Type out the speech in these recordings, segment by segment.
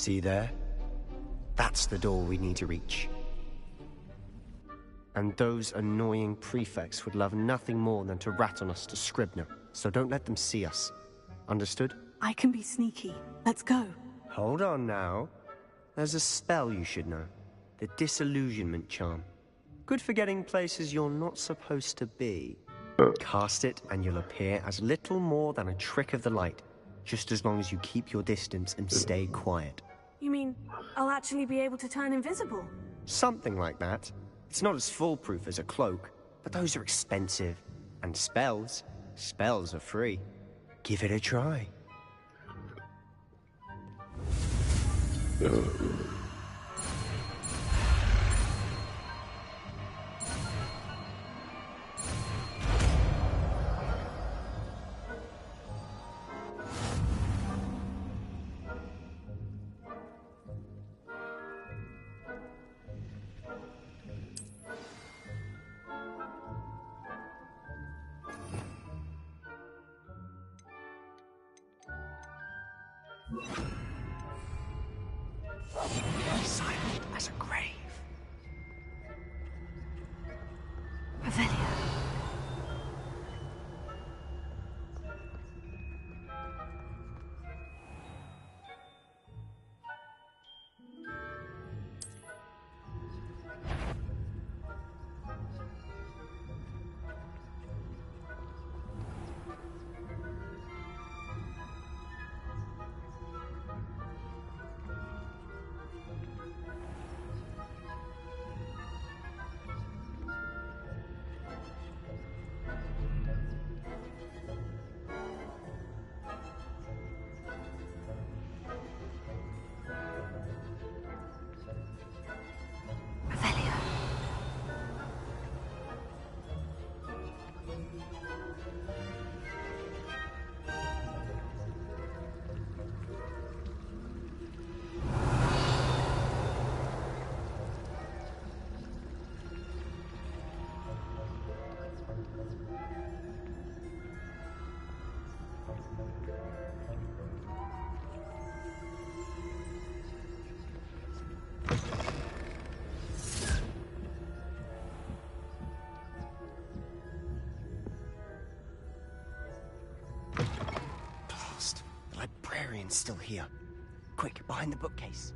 See there? That's the door we need to reach. And those annoying prefects would love nothing more than to rat on us to Scribner, so don't let them see us. Understood? I can be sneaky. Let's go. Hold on now. There's a spell you should know. The Disillusionment Charm. Good for getting places you're not supposed to be. Cast it and you'll appear as little more than a trick of the light, just as long as you keep your distance and stay quiet. You mean I'll actually be able to turn invisible? Something like that. It's not as foolproof as a cloak, but those are expensive. And spells are free. Give it a try. Silent as a grave. Revelio. The librarian's still here. Quick, behind the bookcase.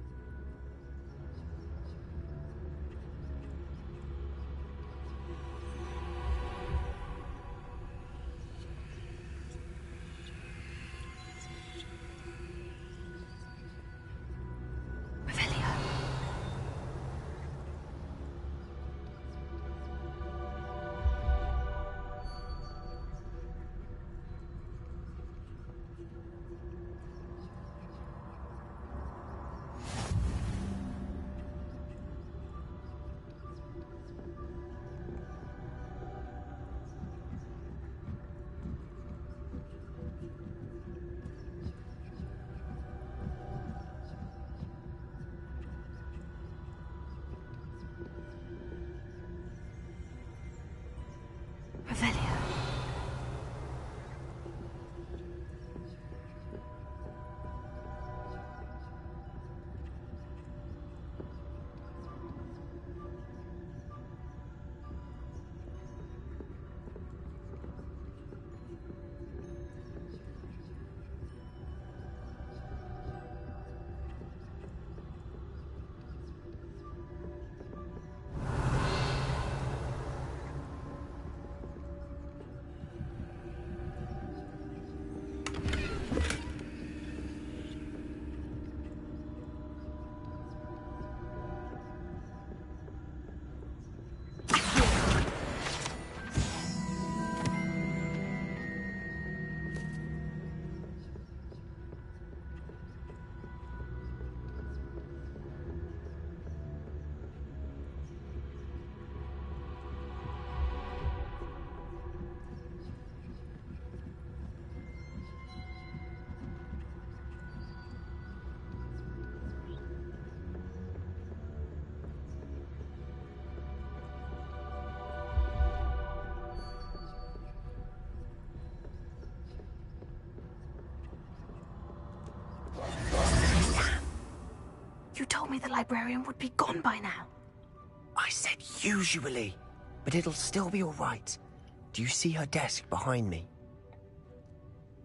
librarian would be gone by now. I said usually, but it'll still be all right. Do you see her desk behind me?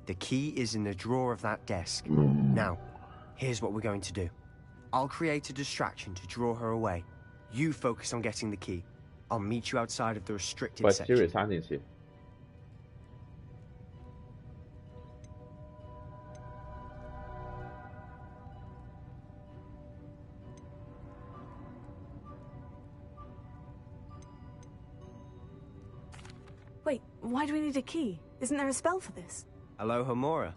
The key is in the drawer of that desk. Now, here's what we're going to do. I'll create a distraction to draw her away. You focus on getting the key. I'll meet you outside of the restricted 把 section. Siri 插进去。 Wait, why do we need a key? Isn't there a spell for this? YauHaiMe.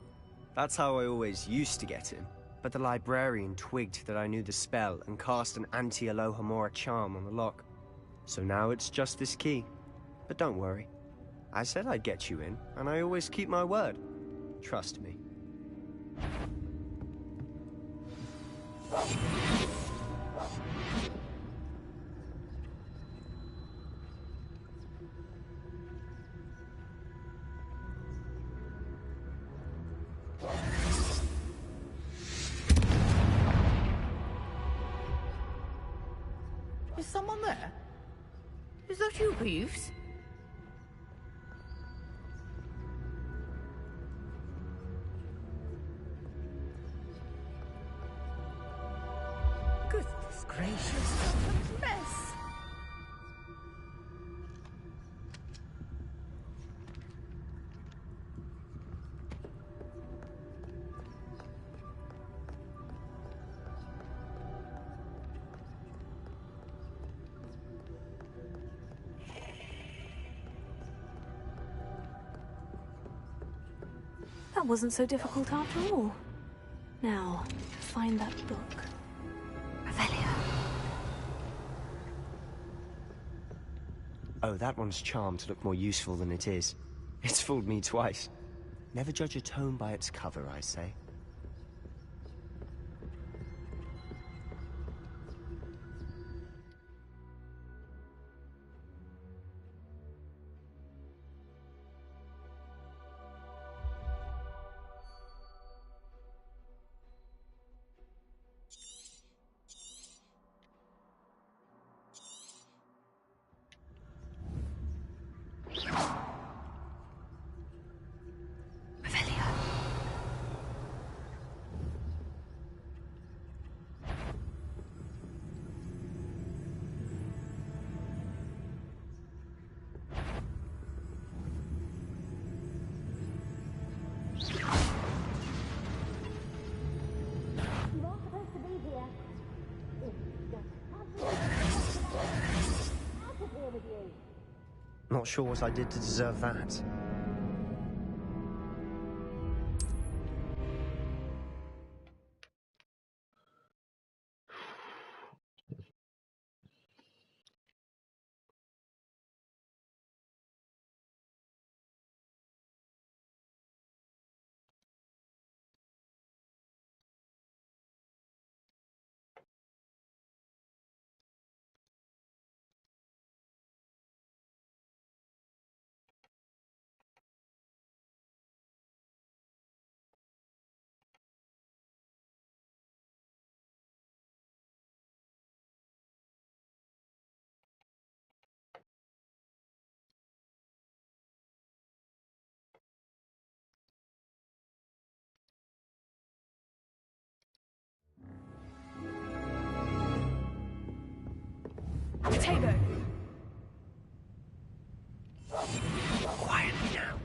That's how I always used to get in. But the librarian twigged that I knew the spell and cast an anti-YauHaiMe charm on the lock. So now it's just this key. But don't worry. I said I'd get you in, and I always keep my word. Trust me. Is someone there? Is that you, Peeves? Goodness gracious, what a mess! That wasn't so difficult after all. Now, find that book. Revelio. Oh, that one's charmed to look more useful than it is. It's fooled me twice. Never judge a tome by its cover, I say. Revelio. Not sure what I did to deserve that. Potato. Quietly now.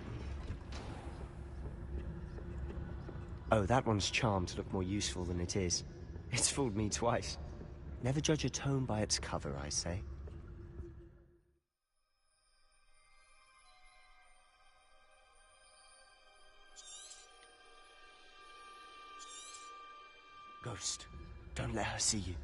Oh, that one's charmed to look more useful than it is. It's fooled me twice. Never judge a tome by its cover, I say. Ghost, don't let her see you.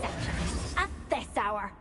such at this hour.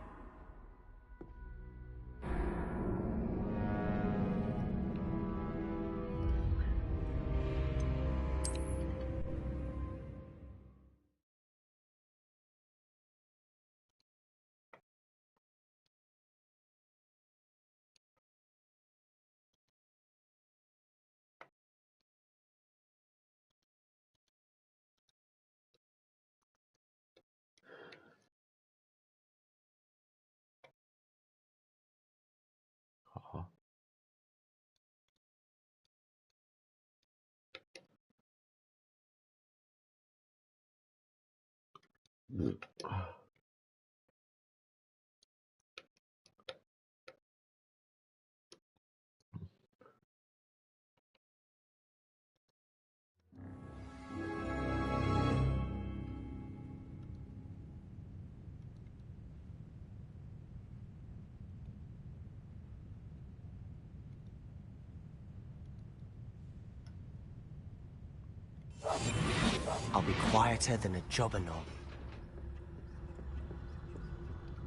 I'll be quieter than a jobber knob.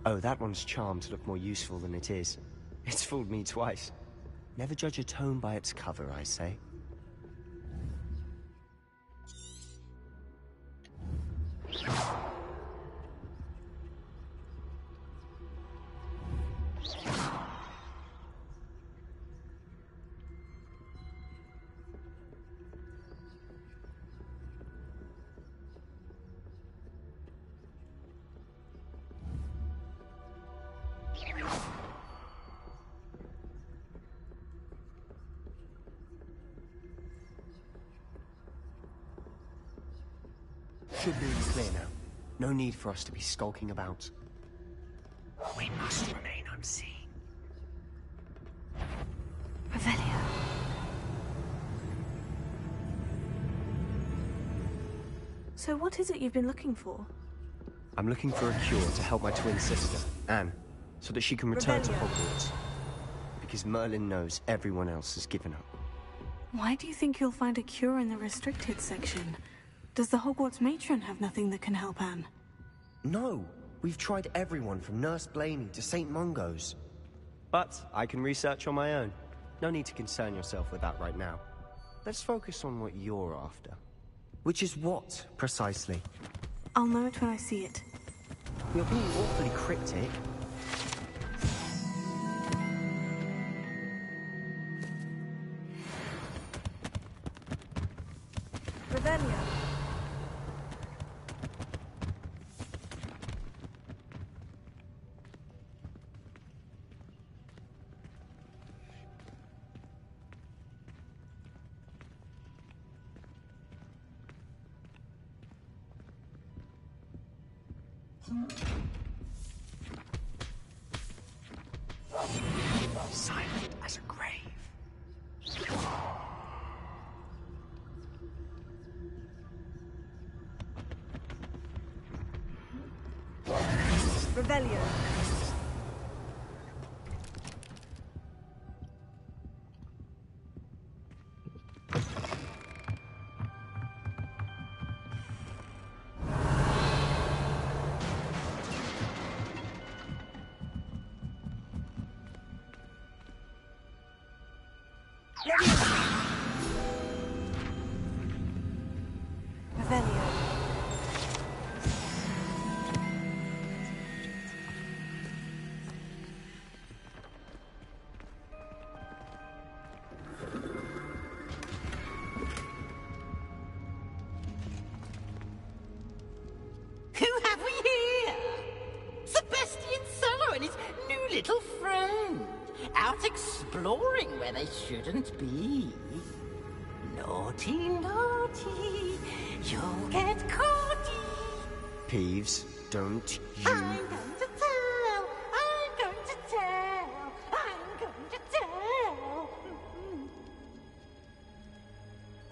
Oh, that one's charmed to look more useful than it is. It's fooled me twice. Never judge a tome by its cover, I say. Should be clear now. No need for us to be skulking about. We must remain unseen. Revelio. So what is it you've been looking for? I'm looking for a cure to help my twin sister, Anne, so that she can return to Revelio. Hogwarts. Because Merlin knows everyone else has given up. Why do you think you'll find a cure in the restricted section? Does the Hogwarts matron have nothing that can help Anne? No! We've tried everyone from Nurse Blaney to St. Mungo's. But I can research on my own. No need to concern yourself with that right now. Let's focus on what you're after. Which is what, precisely? I'll know it when I see it. You're being awfully cryptic. Revelio. Silent as a grave. Revelio. Revelio. Who have we here? Sebastian Sallow and his new little friend. Out exploring where they shouldn't be. Naughty, naughty, you'll get caughty. Peeves, don't you... I'm going to tell, I'm going to tell, I'm going to tell.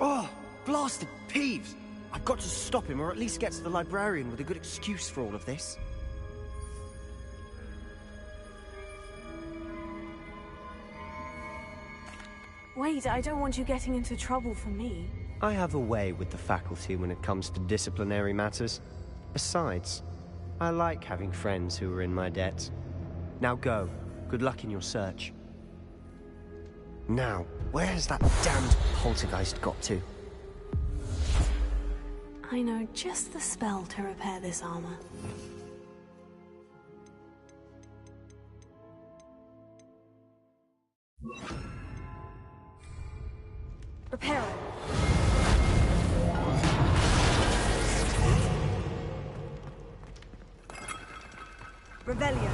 Oh, blasted Peeves! I've got to stop him, or at least get to the librarian with a good excuse for all of this. Wait, I don't want you getting into trouble for me. I have a way with the faculty when it comes to disciplinary matters. Besides, I like having friends who are in my debt. Now go. Good luck in your search. Now, where has that damned poltergeist got to? I know just the spell to repair this armor. Repair it. Revelio.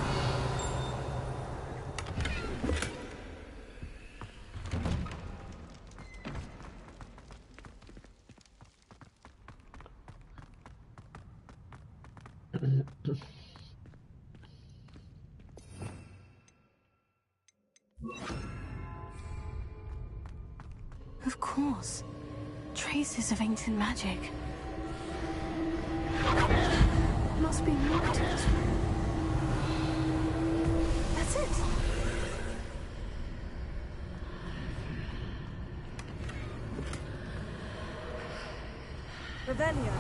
Of course. Traces of ancient magic. Must be mortars. That's it. Revelio.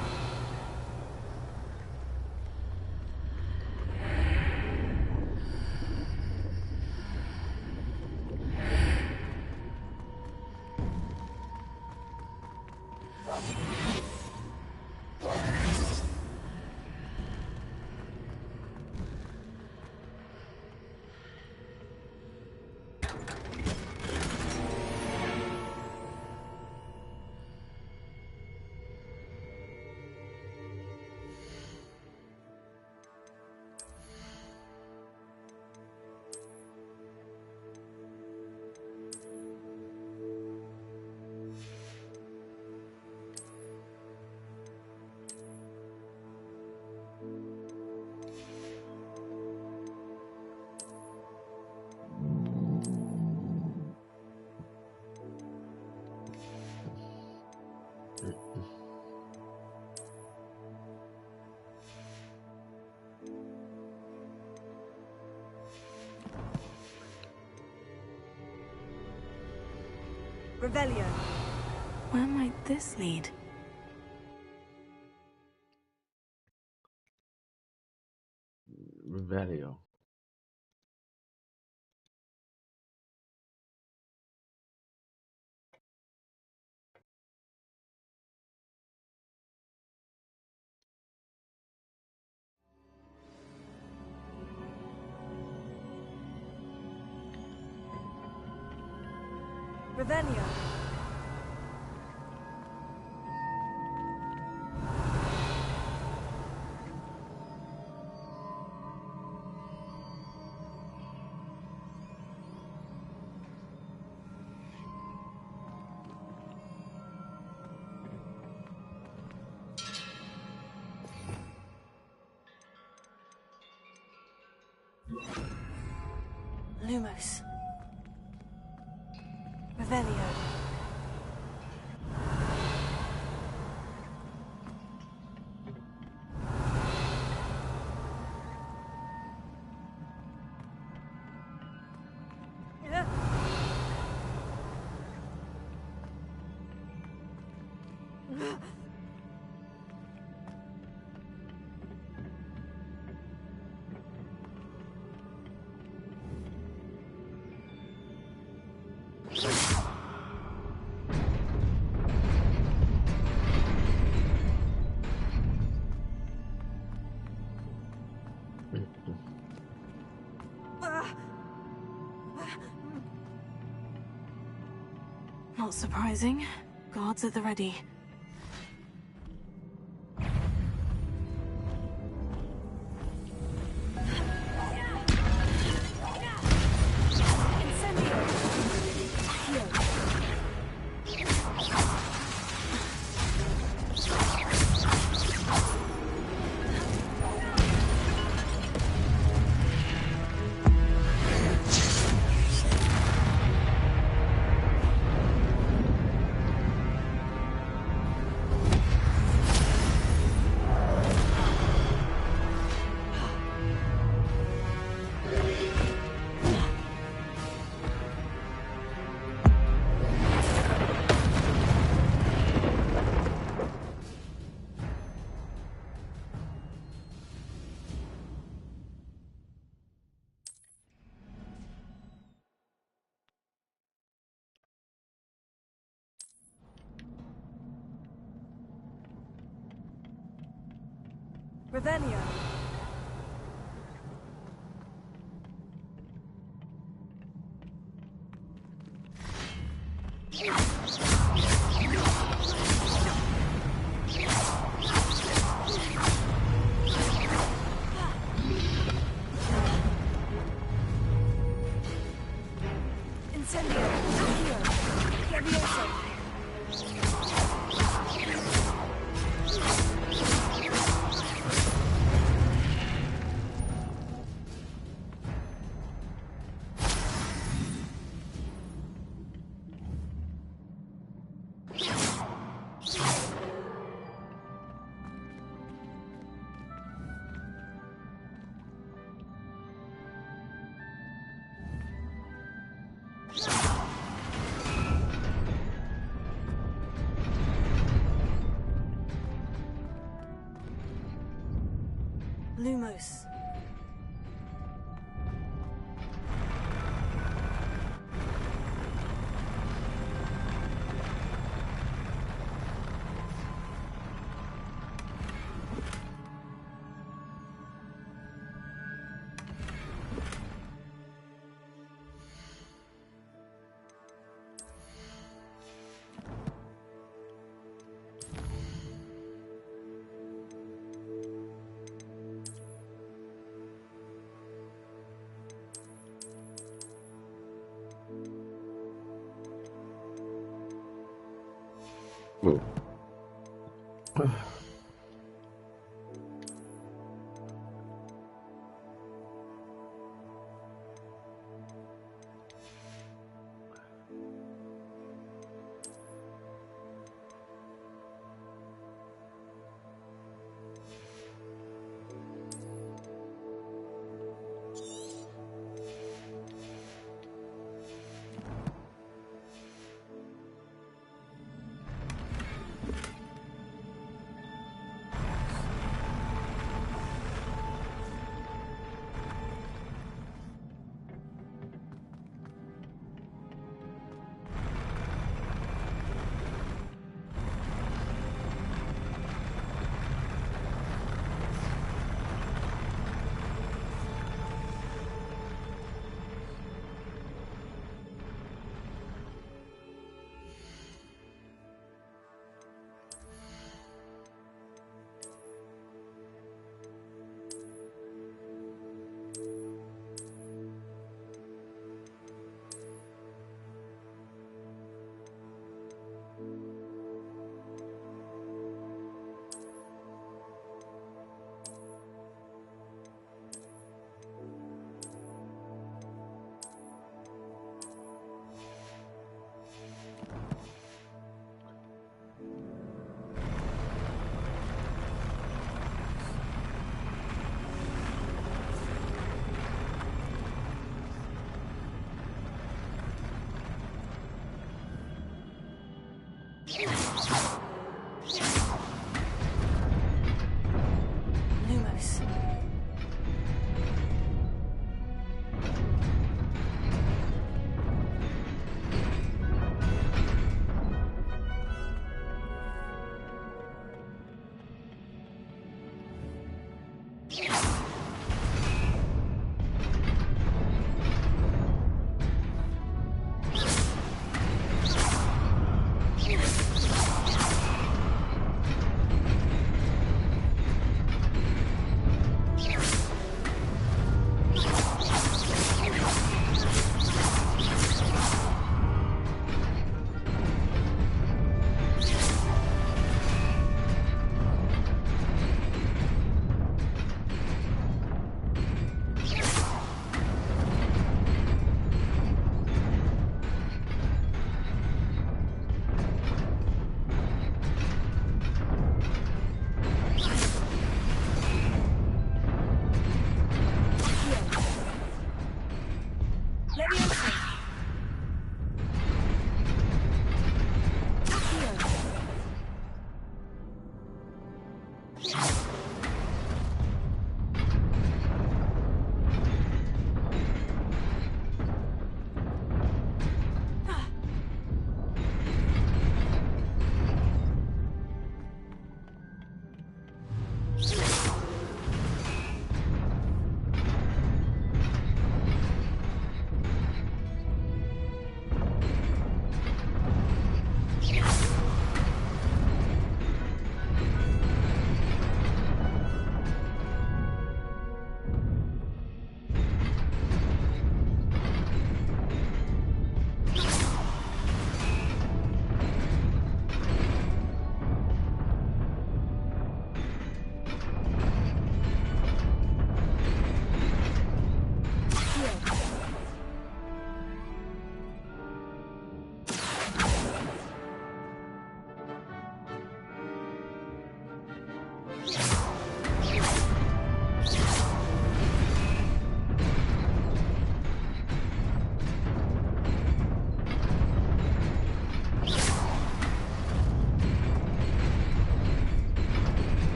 Revelio. Where might this lead? Revelio. Revelio. Lumos. Revelio. Not surprising. Guards at the ready. Revelio. Incendio. Accio. Levioso. Lumos. Lumos.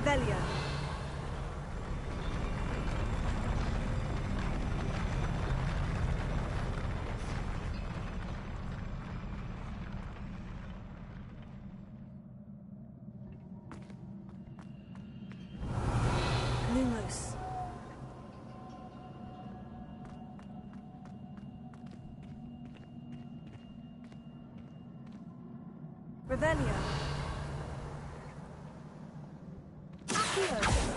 Revelio. Lumos. Revelio. Accio.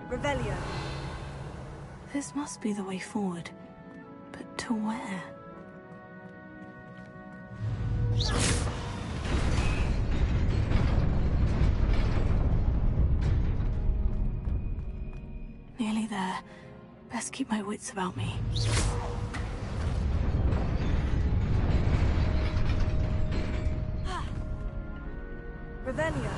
Revelio. This must be the way forward. But to where? Nearly there. Best keep my wits about me. Revelio.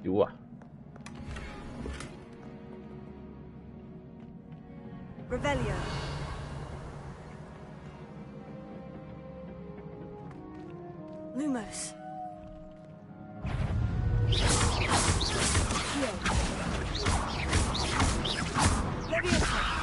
有啊。 Revelio. Lumos. Accio. Leviosa.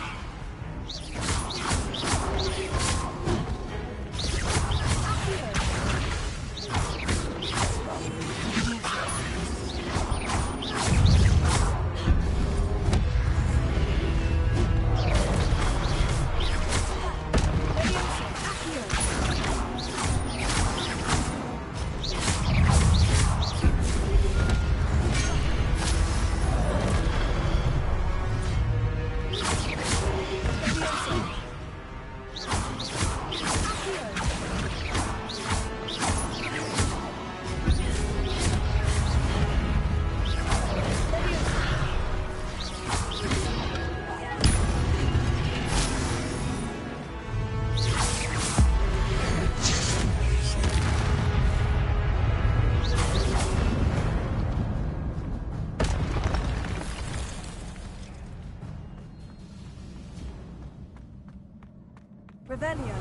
Revelio.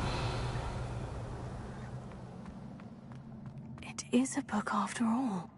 It is a book after all.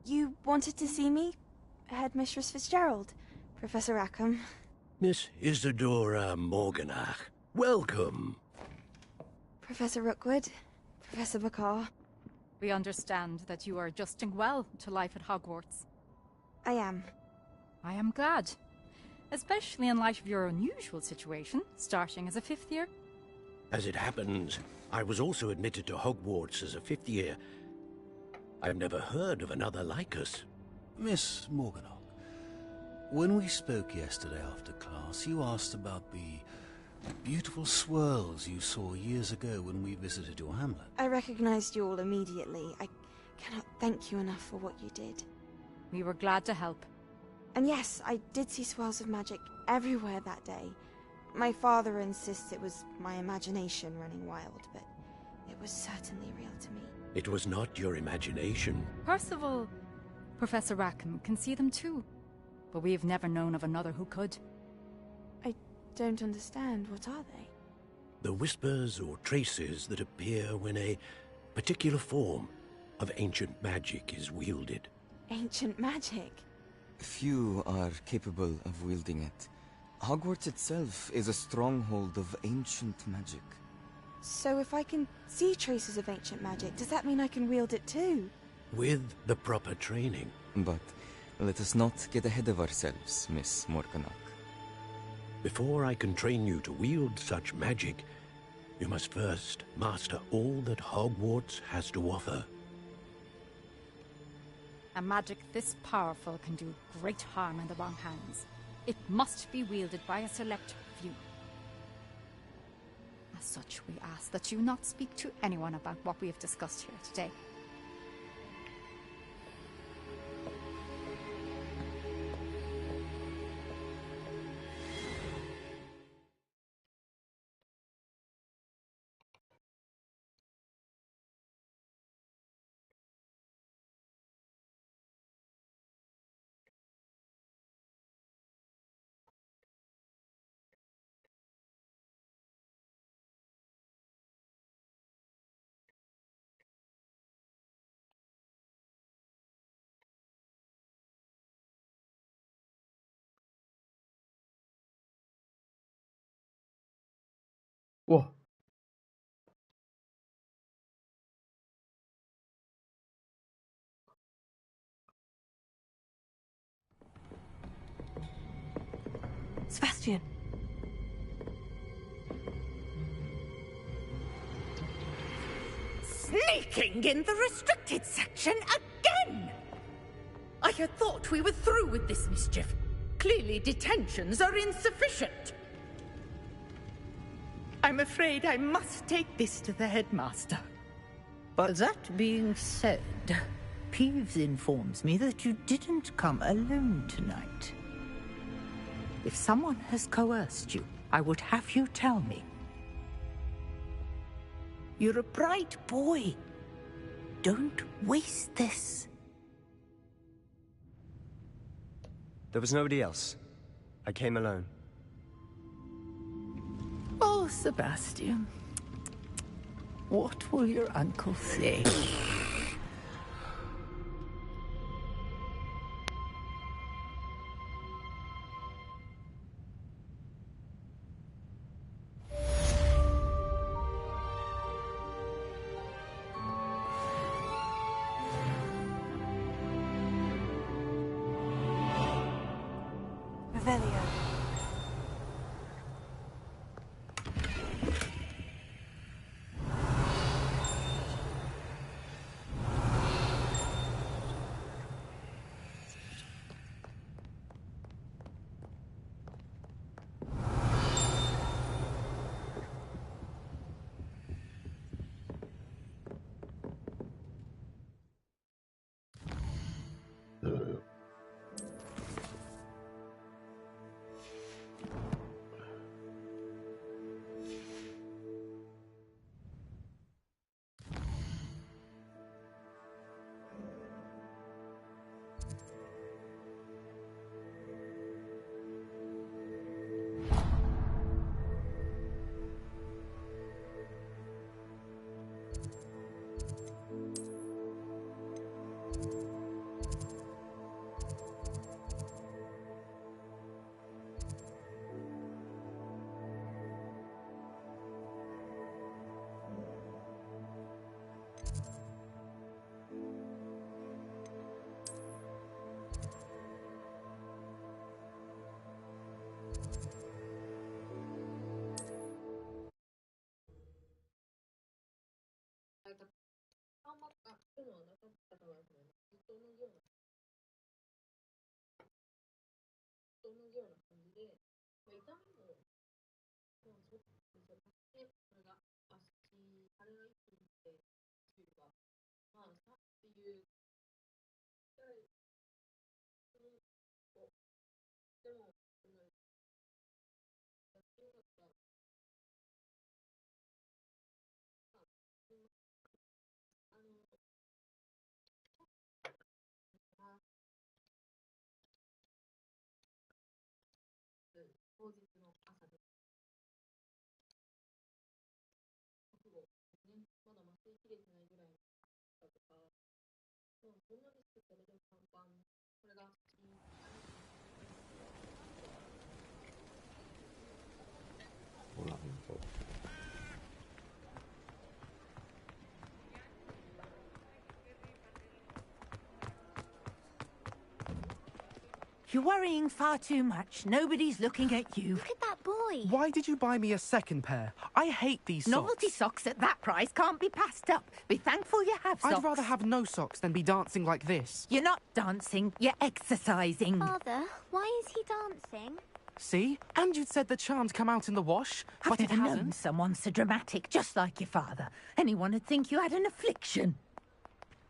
You wanted to see me? Headmistress Fitzgerald, Professor Rackham. Miss Isadora Morganach, welcome. Professor Rookwood, Professor Bakar. We understand that you are adjusting well to life at Hogwarts. I am. I am glad. Especially in light of your unusual situation, starting as a 5th year. As it happens, I was also admitted to Hogwarts as a 5th year. I've never heard of another like us. Miss Morganach, when we spoke yesterday after class, you asked about the beautiful swirls you saw years ago when we visited your hamlet. I recognized you all immediately. I cannot thank you enough for what you did. We were glad to help. And yes, I did see swirls of magic everywhere that day. My father insists it was my imagination running wild, but it was certainly real to me. It was not your imagination. Percival, Professor Rackham can see them too. But we have never known of another who could. I don't understand. What are they? The whispers or traces that appear when a particular form of ancient magic is wielded. Ancient magic? Few are capable of wielding it. Hogwarts itself is a stronghold of ancient magic. So if I can see traces of ancient magic, does that mean I can wield it too? With the proper training. But let us not get ahead of ourselves, Miss Morganach. Before I can train you to wield such magic, you must first master all that Hogwarts has to offer. A magic this powerful can do great harm in the wrong hands. It must be wielded by a select few. As such, we ask that you not speak to anyone about what we have discussed here today. Whoa. Sebastian. Sneaking in the restricted section again! I had thought we were through with this mischief. Clearly detentions are insufficient. I'm afraid I must take this to the headmaster. But that being said, Peeves informs me that you didn't come alone tonight. If someone has coerced you, I would have you tell me. You're a bright boy. Don't waste this. There was nobody else. I came alone. Oh, Sebastian. What will your uncle say? Revelio. You're worrying far too much. Nobody's looking at you. Look at that boy. Why did you buy me a second pair? I hate these socks. Novelty socks at that price can't be passed up. Be thankful you have socks. I'd rather have no socks than be dancing like this. You're not dancing, you're exercising. Father, why is he dancing? See? And you'd said the charm'd come out in the wash, but I've it never known hasn't. someone so dramatic, just like your father. Anyone would think you had an affliction.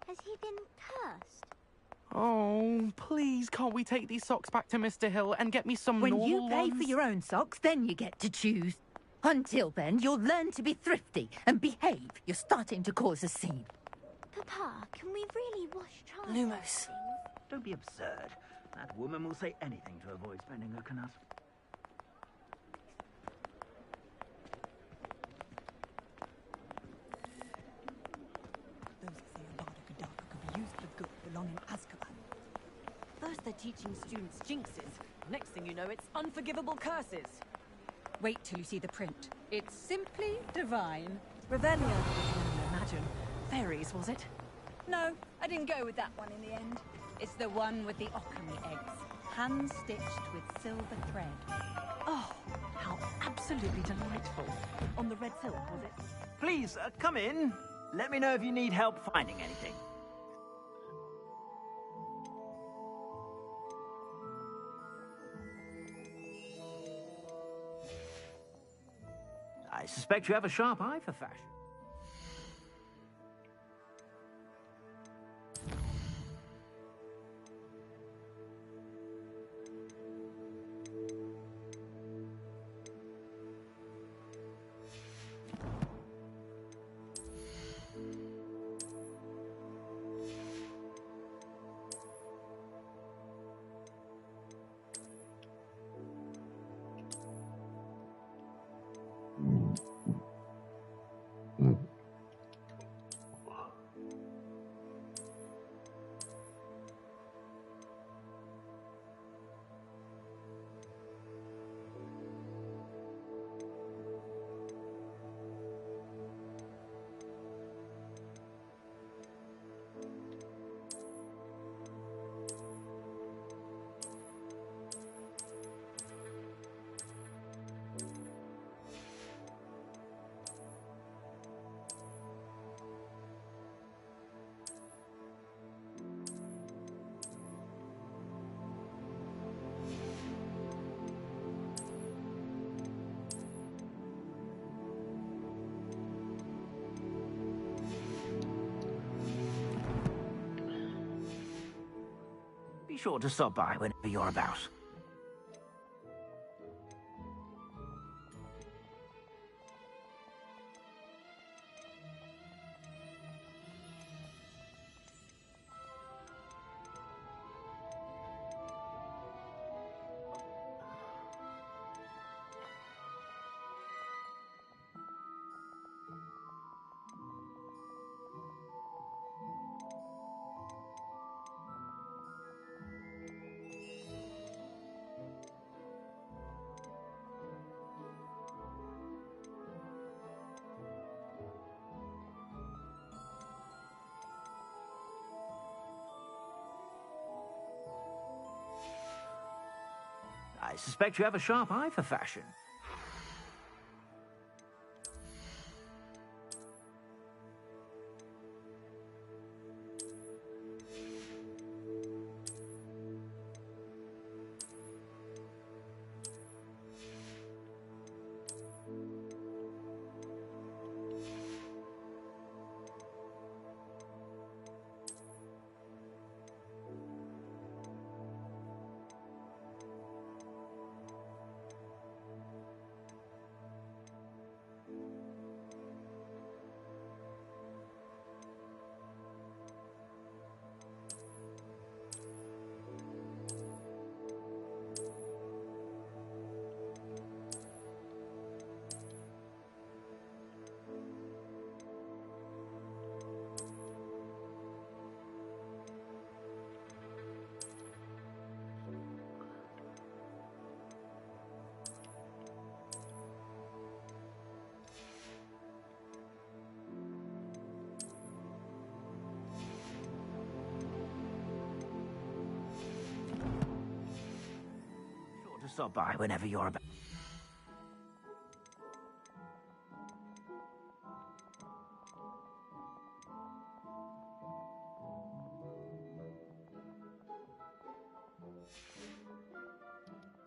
Has he been cursed? Oh, please, can't we take these socks back to Mr. Hill and get me some When normal you pay ones? for your own socks, then you get to choose. Until then, you'll learn to be thrifty and behave. You're starting to cause a scene. Papa, can we really wash child Lumos. things? Don't be absurd. That woman will say anything to avoid spending her canut. Those that say Avada Kedavra could be used for good belong in Azkaban. First they're teaching students jinxes. Next thing you know, it's unforgivable curses. Wait till you see the print. It's simply divine. Revelio. Imagine. Fairies, was it? No, I didn't go with that one in the end. It's the one with the okami eggs, hand-stitched with silver thread. Oh, how absolutely delightful. On the red silk, was it? Please, come in. Let me know if you need help finding anything. I suspect you have a sharp eye for fashion. Be sure to stop by whenever you're about. I suspect you have a sharp eye for fashion. stop by whenever you're about.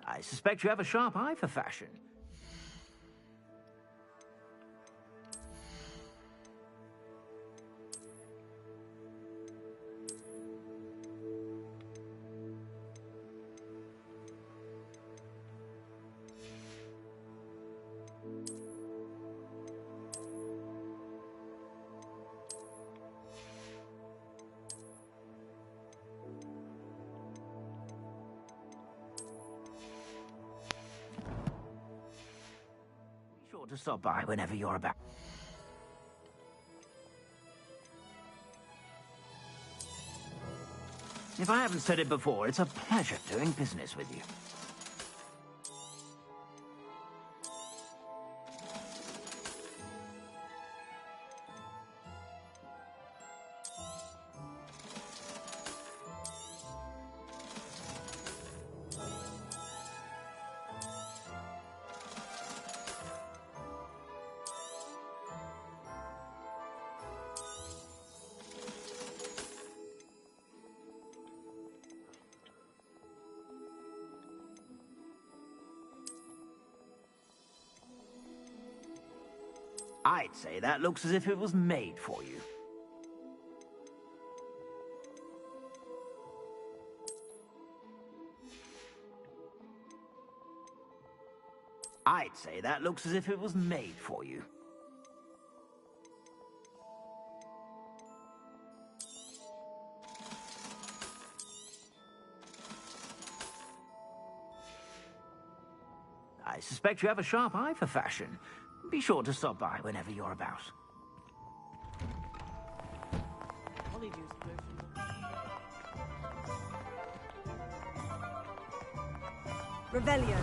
I suspect you have a sharp eye for fashion. To stop by whenever you're about. If I haven't said it before, it's a pleasure doing business with you. I'd say that looks as if it was made for you. I'd say that looks as if it was made for you. I suspect you have a sharp eye for fashion. Be sure to stop by whenever you're about. Revelio.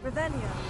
Revelio.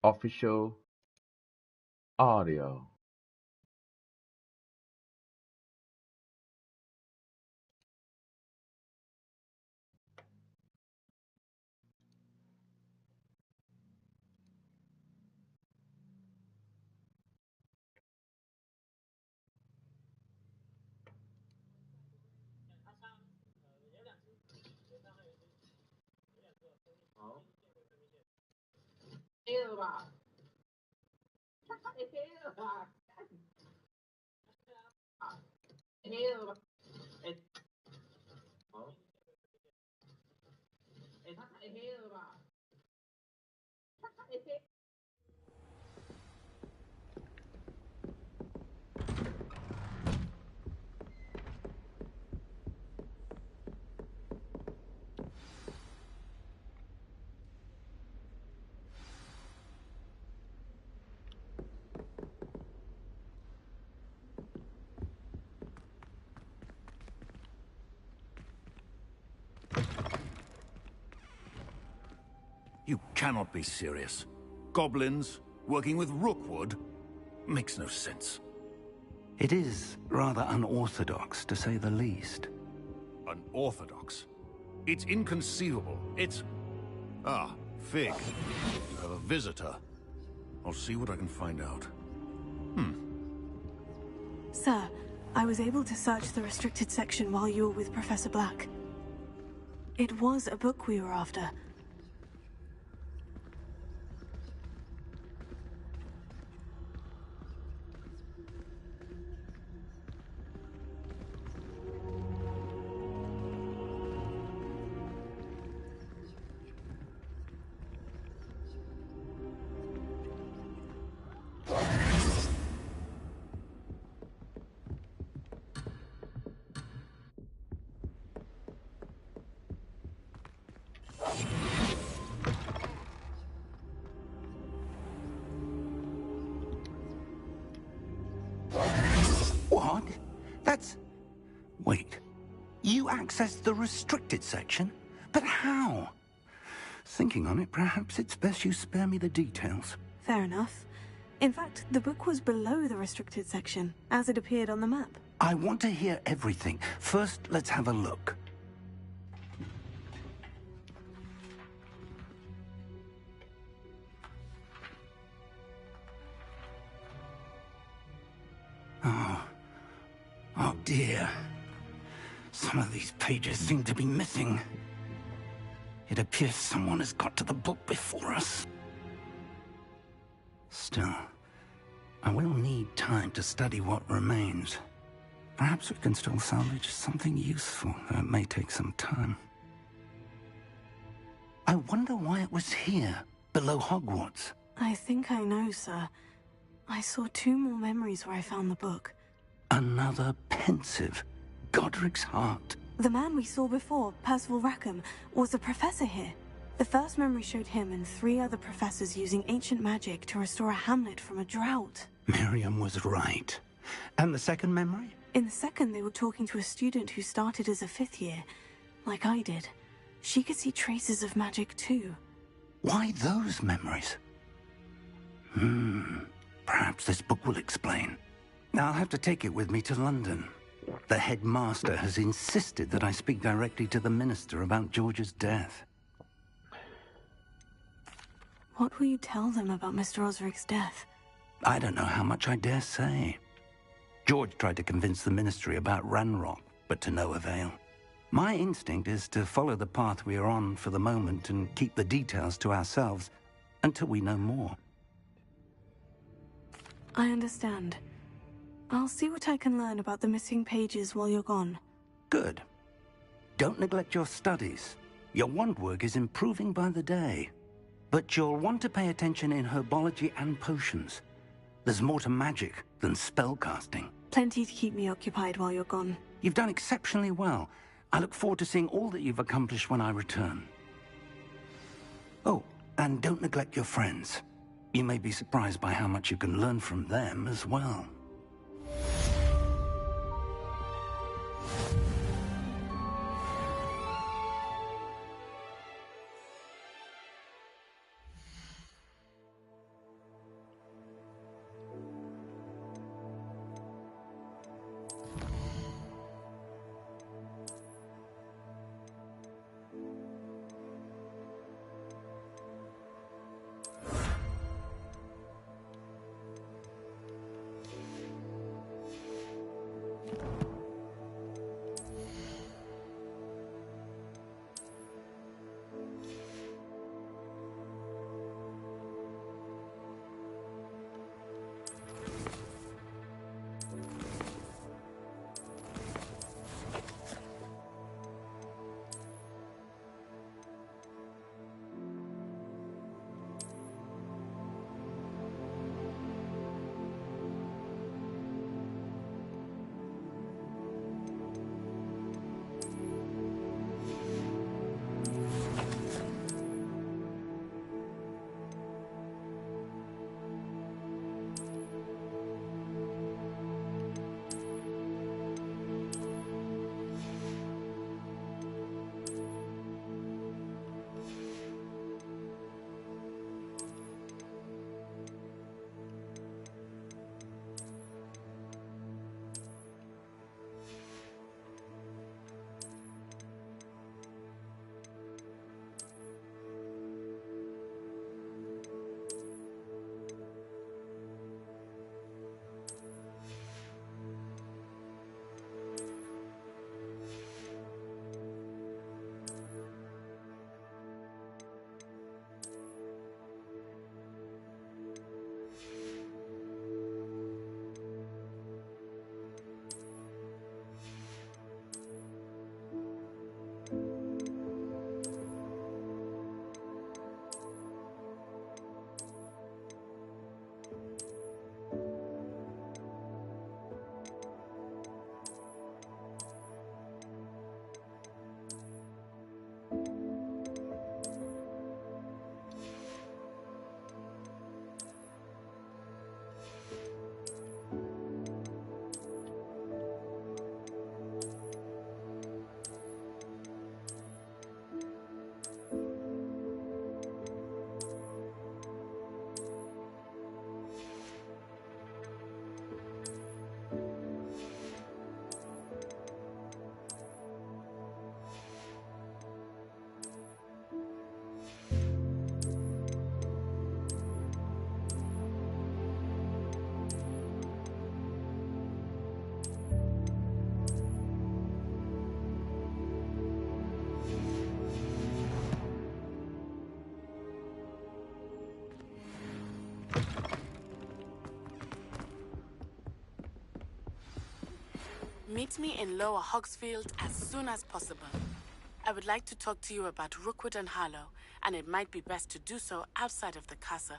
official audio. You cannot be serious. Goblins working with Rookwood makes no sense. It is rather unorthodox, to say the least. Unorthodox? It's inconceivable. It's... Ah, Fig. You have a visitor. I'll see what I can find out. Sir, I was able to search the restricted section while you were with Professor Black. It was a book we were after. What? That's... Wait. You accessed the restricted section? But how? Thinking on it, perhaps it's best you spare me the details. Fair enough. In fact, the book was below the restricted section, as it appeared on the map. I want to hear everything. First, let's have a look. Oh dear. Some of these pages seem to be missing. It appears someone has got to the book before us. Still, I will need time to study what remains. Perhaps we can still salvage something useful, though it may take some time. I wonder why it was here, below Hogwarts. I think I know, sir. I saw 2 more memories where I found the book. Another pensive. Godric's heart. The man we saw before, Percival Rackham, was a professor here. The first memory showed him and 3 other professors using ancient magic to restore a hamlet from a drought. Miriam was right. And the second memory? In the second, they were talking to a student who started as a 5th year, like I did. She could see traces of magic too. Why those memories? Perhaps this book will explain. I'll have to take it with me to London. The headmaster has insisted that I speak directly to the minister about George's death. What will you tell them about Mr. Osric's death? I don't know how much I dare say. George tried to convince the ministry about Ranrock, but to no avail. My instinct is to follow the path we are on for the moment and keep the details to ourselves until we know more. I understand. I'll see what I can learn about the missing pages while you're gone. Good. Don't neglect your studies. Your wand work is improving by the day. But you'll want to pay attention in herbology and potions. There's more to magic than spellcasting. Plenty to keep me occupied while you're gone. You've done exceptionally well. I look forward to seeing all that you've accomplished when I return. Oh, and don't neglect your friends. You may be surprised by how much you can learn from them as well. Meet me in Lower Hogsfield as soon as possible. I would like to talk to you about Rookwood and Harlow, and it might be best to do so outside of the castle.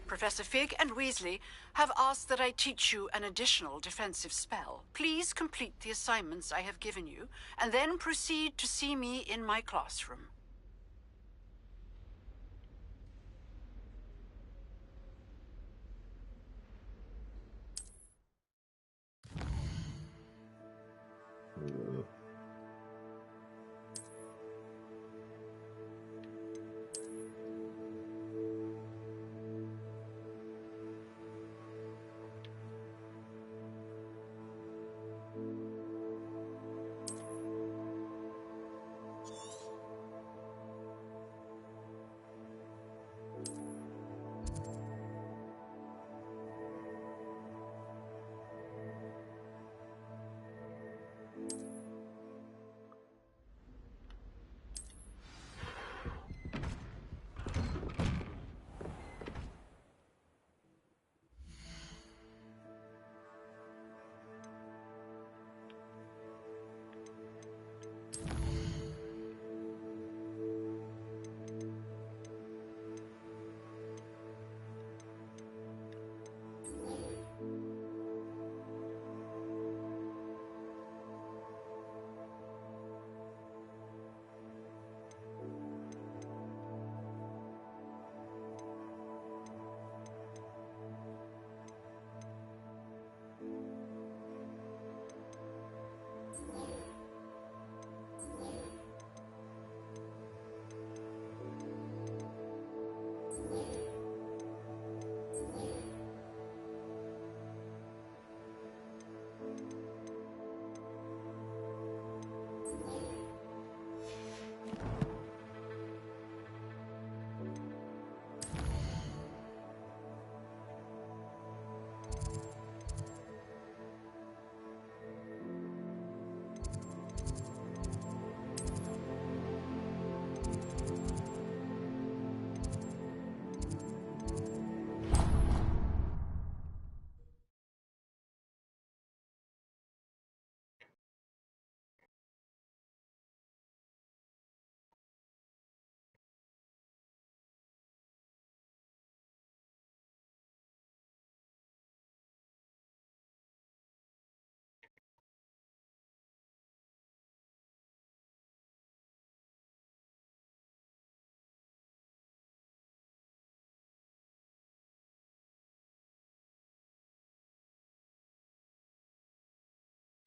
Professor Fig and Weasley have asked that I teach you an additional defensive spell. Please complete the assignments I have given you, and then proceed to see me in my classroom.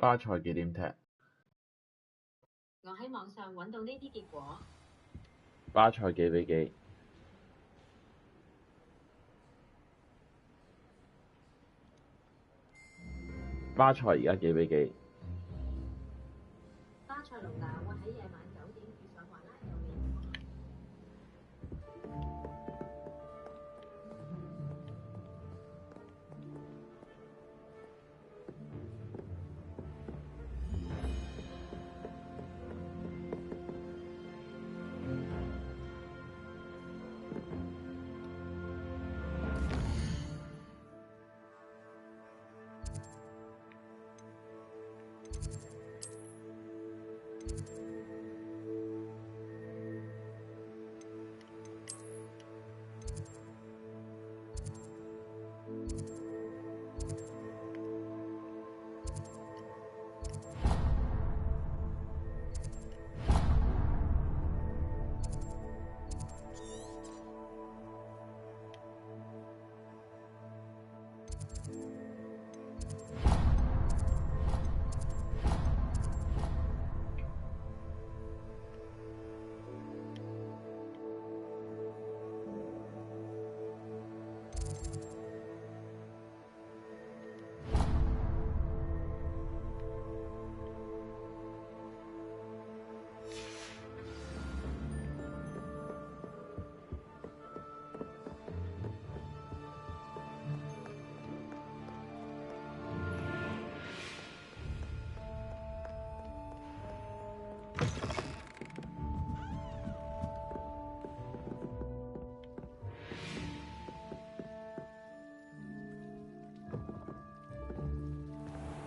巴塞幾點踢？我喺網上揾到呢啲結果。巴塞幾比幾？巴塞而家幾比幾？巴塞隆拿會喺夜晚9點遇上華拉右面。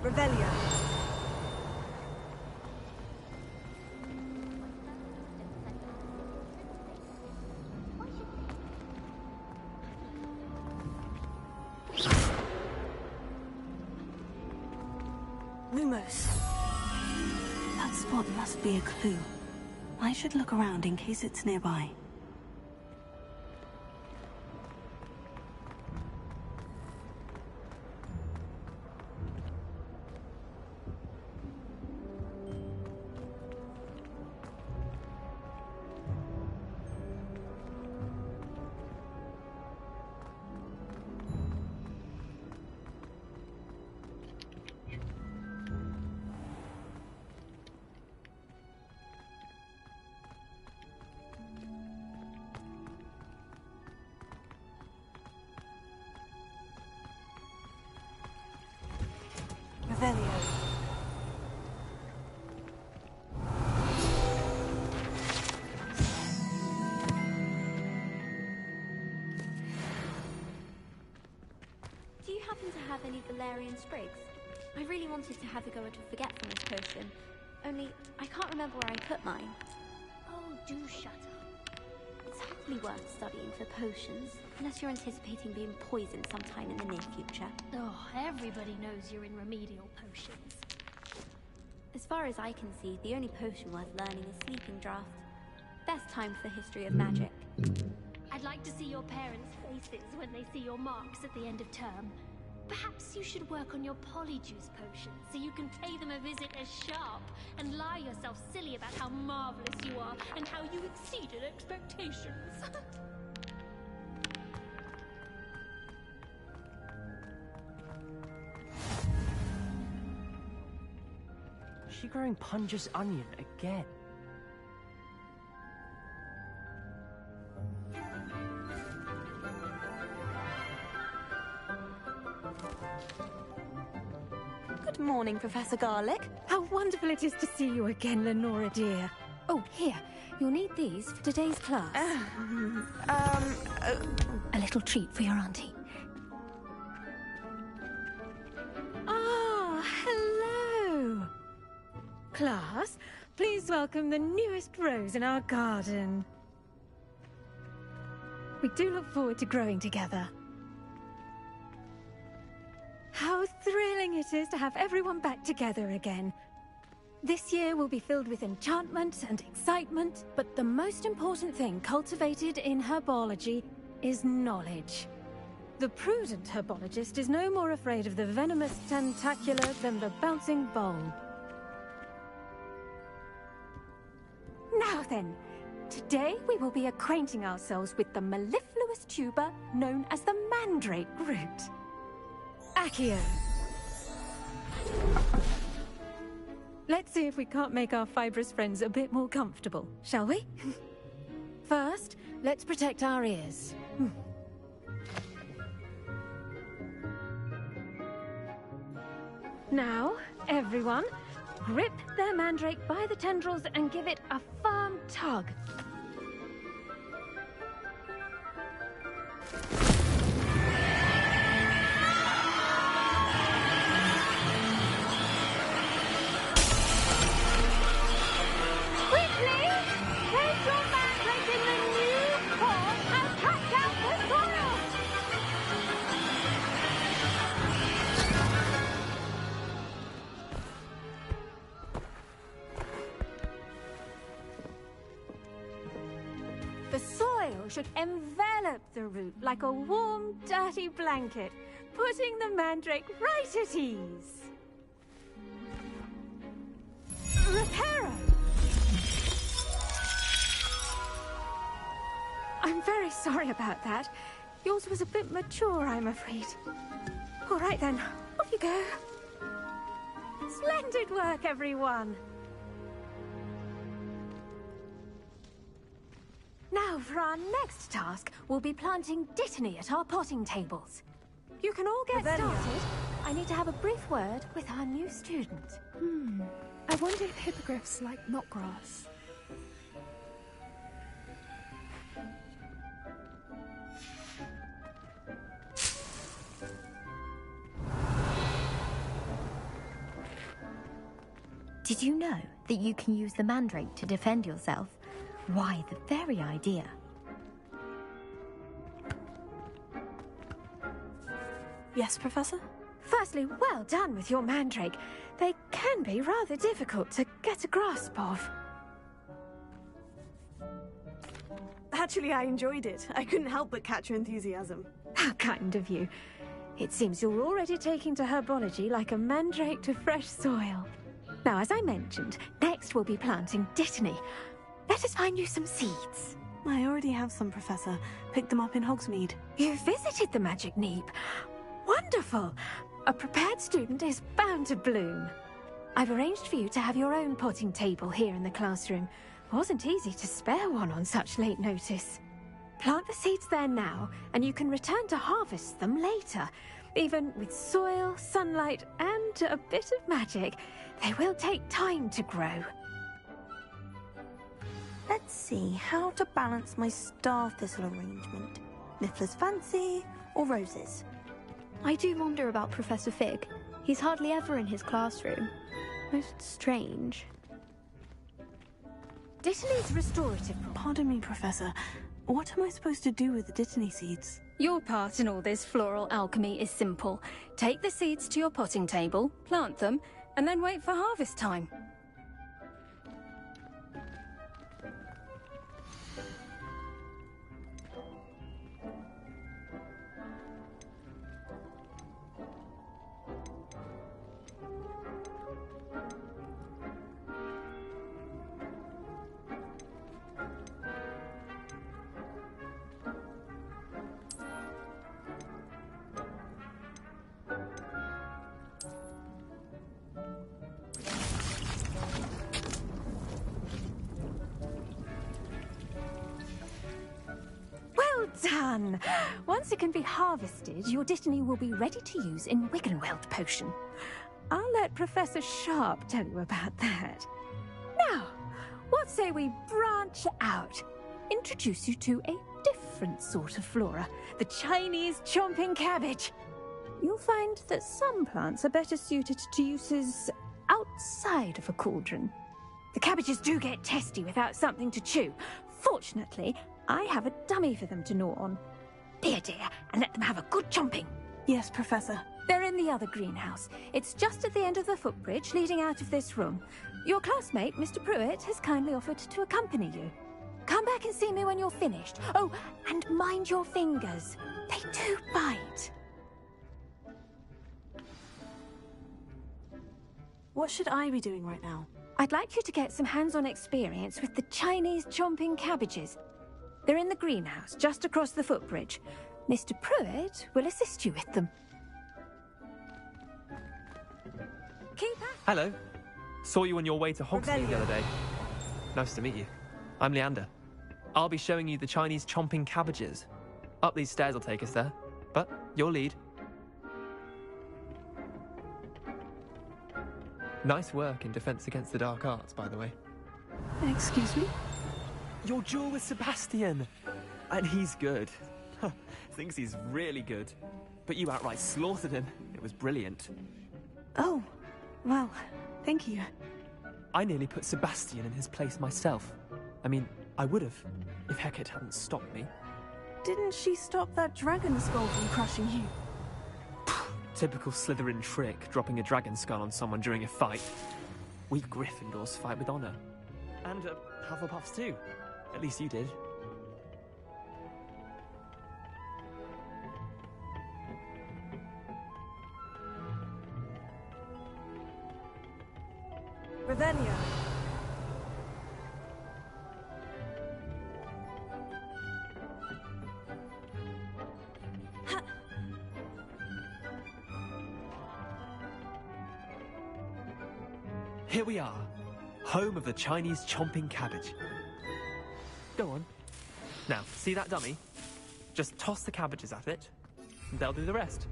Revelio. Lumos. That spot must be a clue. I should look around in case it's nearby. Revelio. Do you happen to have any Valerian sprigs? I really wanted to have a go at a forgetfulness potion. Only, I can't remember where I put mine. Oh, do shut up. It's hardly worth studying for potions, unless you're anticipating being poisoned sometime in the near future. Oh, everybody knows you're in remedial potions. As far as I can see, the only potion worth learning is Sleeping Draught. Best time for history of magic. I'd like to see your parents' faces when they see your marks at the end of term. Perhaps you should work on your polyjuice potion so you can pay them a visit as sharp and lie yourself silly about how marvelous you are and how you exceeded expectations. Is she growing Punja's onion again? Good morning, Professor Garlic. How wonderful it is to see you again, Lenora dear. Oh, here. You'll need these for today's class. A little treat for your auntie. Ah, hello. Class, please welcome the newest rose in our garden. We do look forward to growing together. How thrilling it is to have everyone back together again. This year will be filled with enchantment and excitement, but the most important thing cultivated in herbology is knowledge. The prudent herbologist is no more afraid of the venomous tentacular than the bouncing bulb. Now then, today we will be acquainting ourselves with the mellifluous tuber known as the mandrake root. Accio. Let's see if we can't make our fibrous friends a bit more comfortable, shall we? First, let's protect our ears. Now, everyone, grip their mandrake by the tendrils and give it a firm tug. The soil should envelop the root like a warm, dirty blanket, putting the mandrake right at ease. Reparo! I'm very sorry about that. Yours was a bit mature, I'm afraid. All right then, off you go. Splendid work, everyone! Now, for our next task, we'll be planting dittany at our potting tables. You can all get started. I need to have a brief word with our new student. I wonder if hippogriffs like knotgrass. Did you know that you can use the mandrake to defend yourself? Why, the very idea. Yes, Professor? Firstly, well done with your mandrake. They can be rather difficult to get a grasp of. Actually, I enjoyed it. I couldn't help but catch your enthusiasm. How kind of you. It seems you're already taking to herbology like a mandrake to fresh soil. Now, as I mentioned, next we'll be planting dittany. Let us find you some seeds. I already have some, Professor. Picked them up in Hogsmeade. You visited the Magic Neep. Wonderful! A prepared student is bound to bloom. I've arranged for you to have your own potting table here in the classroom. Wasn't easy to spare one on such late notice. Plant the seeds there now, and you can return to harvest them later. Even with soil, sunlight, and a bit of magic, they will take time to grow. Let's see how to balance my star thistle arrangement. Niffler's fancy or roses? I do wonder about Professor Fig. He's hardly ever in his classroom. Most strange. Dittany's restorative. Pardon me, Professor. What am I supposed to do with the dittany seeds? Your part in all this floral alchemy is simple. Take the seeds to your potting table, plant them, and then wait for harvest time. Done! Once it can be harvested, your dittany will be ready to use in Wiggenweld potion. I'll let Professor Sharp tell you about that. Now, what say we branch out? Introduce you to a different sort of flora, the Chinese chomping cabbage. You'll find that some plants are better suited to uses outside of a cauldron. The cabbages do get testy without something to chew. Fortunately, I have a dummy for them to gnaw on. Be a dear and let them have a good chomping. Yes, Professor. They're in the other greenhouse. It's just at the end of the footbridge leading out of this room. Your classmate, Mr. Pruitt, has kindly offered to accompany you. Come back and see me when you're finished. Oh, and mind your fingers. They do bite. What should I be doing right now? I'd like you to get some hands-on experience with the Chinese chomping cabbages. They're in the greenhouse, just across the footbridge. Mr. Pruitt will assist you with them. Keep up. Hello. Saw you on your way to Hogsmeade the other day. Nice to meet you. I'm Leander. I'll be showing you the Chinese chomping cabbages. Up these stairs will take us there, but your lead. Nice work in Defense Against the Dark Arts, by the way. Excuse me? Your duel with Sebastian! And he's good. Thinks he's really good. But you outright slaughtered him. It was brilliant. Oh, well, thank you. I nearly put Sebastian in his place myself. I mean, I would have, if Hecate hadn't stopped me. Didn't she stop that dragon skull from crushing you? Typical Slytherin trick, dropping a dragon skull on someone during a fight. We Gryffindors fight with honor. And Hufflepuffs too. At least you did. Ravenna. Here we are, home of the Chinese chomping cabbage. Go on. Now, see that dummy? Just toss the cabbages at it, and they'll do the rest.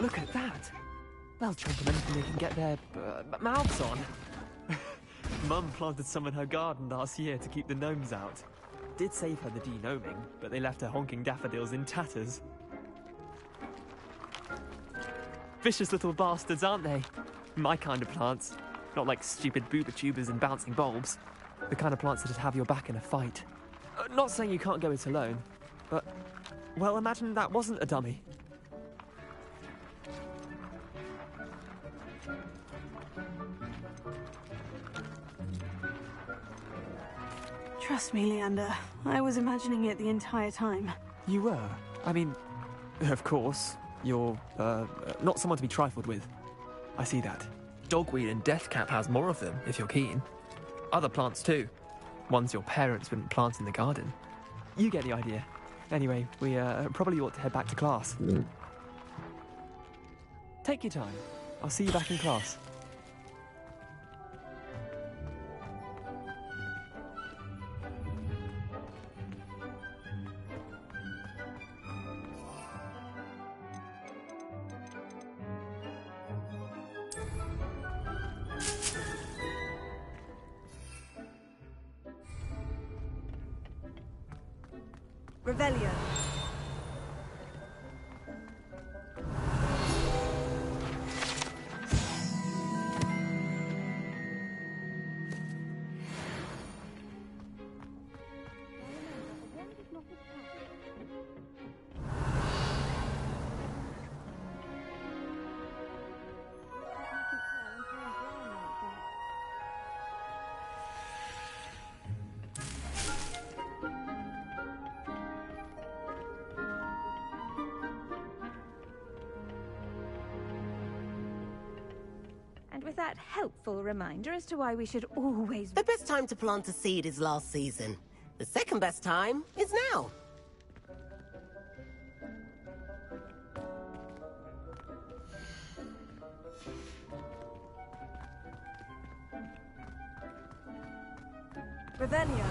Look at that! They'll chomp on anything they can get their mouths on. Mum planted some in her garden last year to keep the gnomes out. Did save her the de-gnoming, but they left her honking daffodils in tatters. Vicious little bastards, aren't they? My kind of plants. Not like stupid booba tubers and bouncing bulbs. The kind of plants that'd have your back in a fight. Not saying you can't go it alone, but... well, imagine that wasn't a dummy. Trust me, Leander. I was imagining it the entire time. You were? I mean, of course. You're, not someone to be trifled with. I see that. Dogweed and deathcap has more of them, if you're keen. Other plants too. Ones your parents wouldn't plant in the garden. You get the idea. Anyway, we probably ought to head back to class. Take your time. I'll see you back in class. Revelio. And with that helpful reminder as to why we should always... The best time to plant a seed is last season. The second best time is now. Revelio.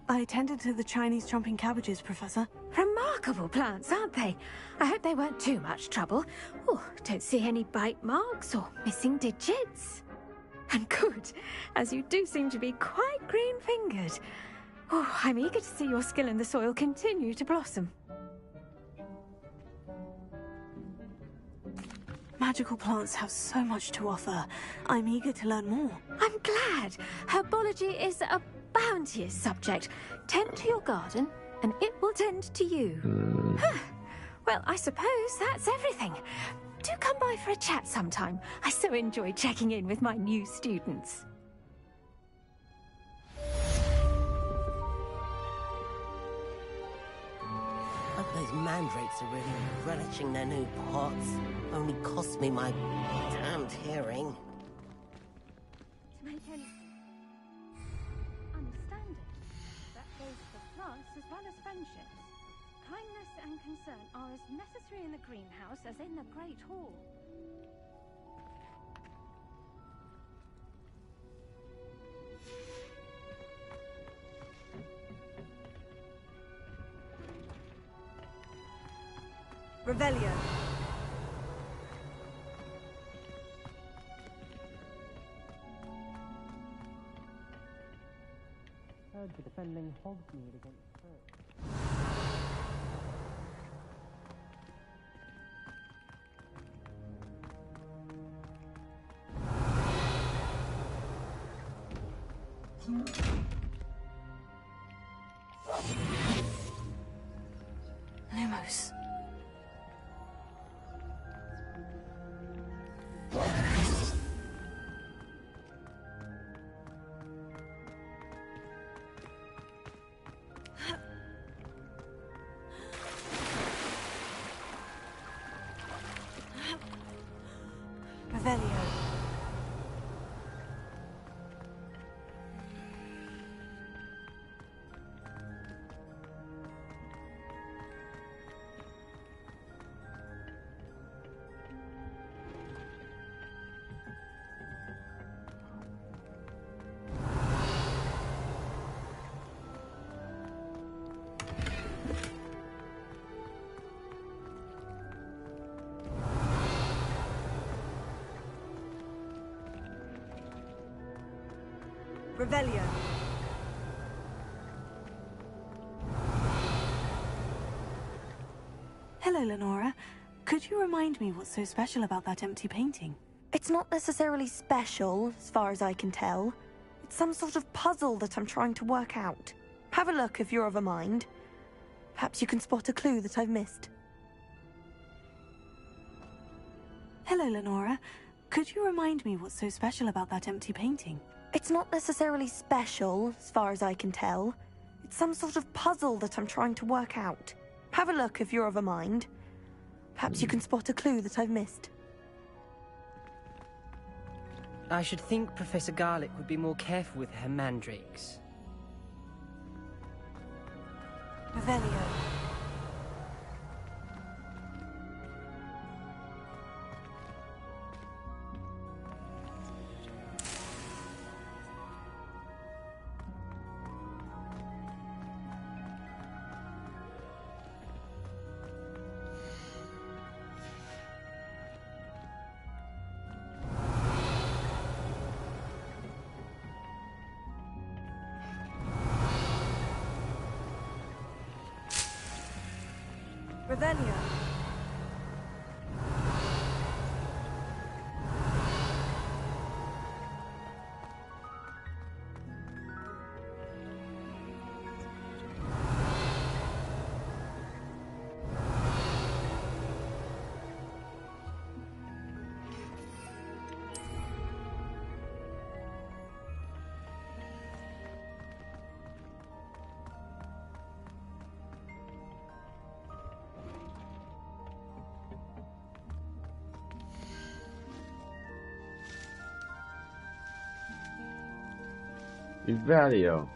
I tended to the Chinese chomping cabbages, Professor. Remarkable plants, aren't they? I hope they weren't too much trouble. Oh, don't see any bite marks or missing digits. And good, as you do seem to be quite green-fingered. Oh, I'm eager to see your skill in the soil continue to blossom. Magical plants have so much to offer. I'm eager to learn more. I'm glad. Herbology is a bounteous subject. Tend to your garden, and it will tend to you. Well, I suppose that's everything. Do come by for a chat sometime. I so enjoy checking in with my new students. I hope those mandrakes are really relishing their new pots. Only cost me my damned hearing. To make any understanding, that goes for plants as well as friendships. Kindness and concern are as necessary in the greenhouse as in the Great Hall. Revelio. Heard you're defending Hogsmeade against Frick. Lumos. Revelio. Revelio. Hello, Lenora. Could you remind me what's so special about that empty painting? It's not necessarily special, as far as I can tell. It's some sort of puzzle that I'm trying to work out. Have a look if you're of a mind. Perhaps you can spot a clue that I've missed. Hello, Lenora. Could you remind me what's so special about that empty painting? It's not necessarily special, as far as I can tell. It's some sort of puzzle that I'm trying to work out. Have a look if you're of a mind. Perhaps you can spot a clue that I've missed. I should think Professor Garlick would be more careful with her mandrakes. Revelio. Revelio. Revelio.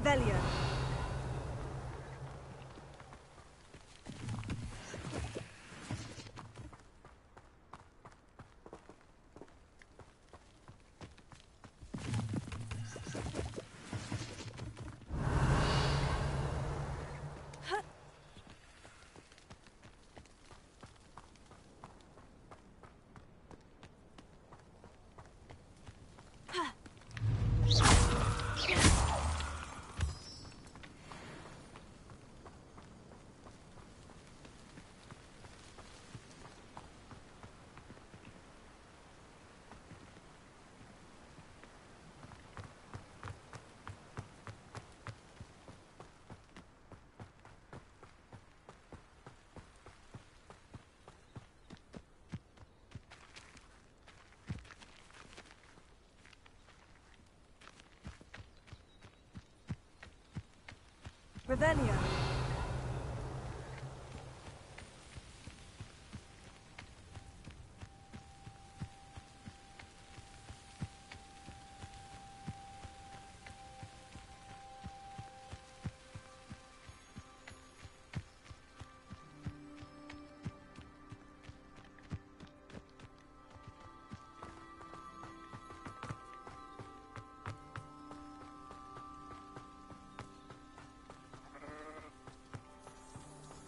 Revelio. Revelio.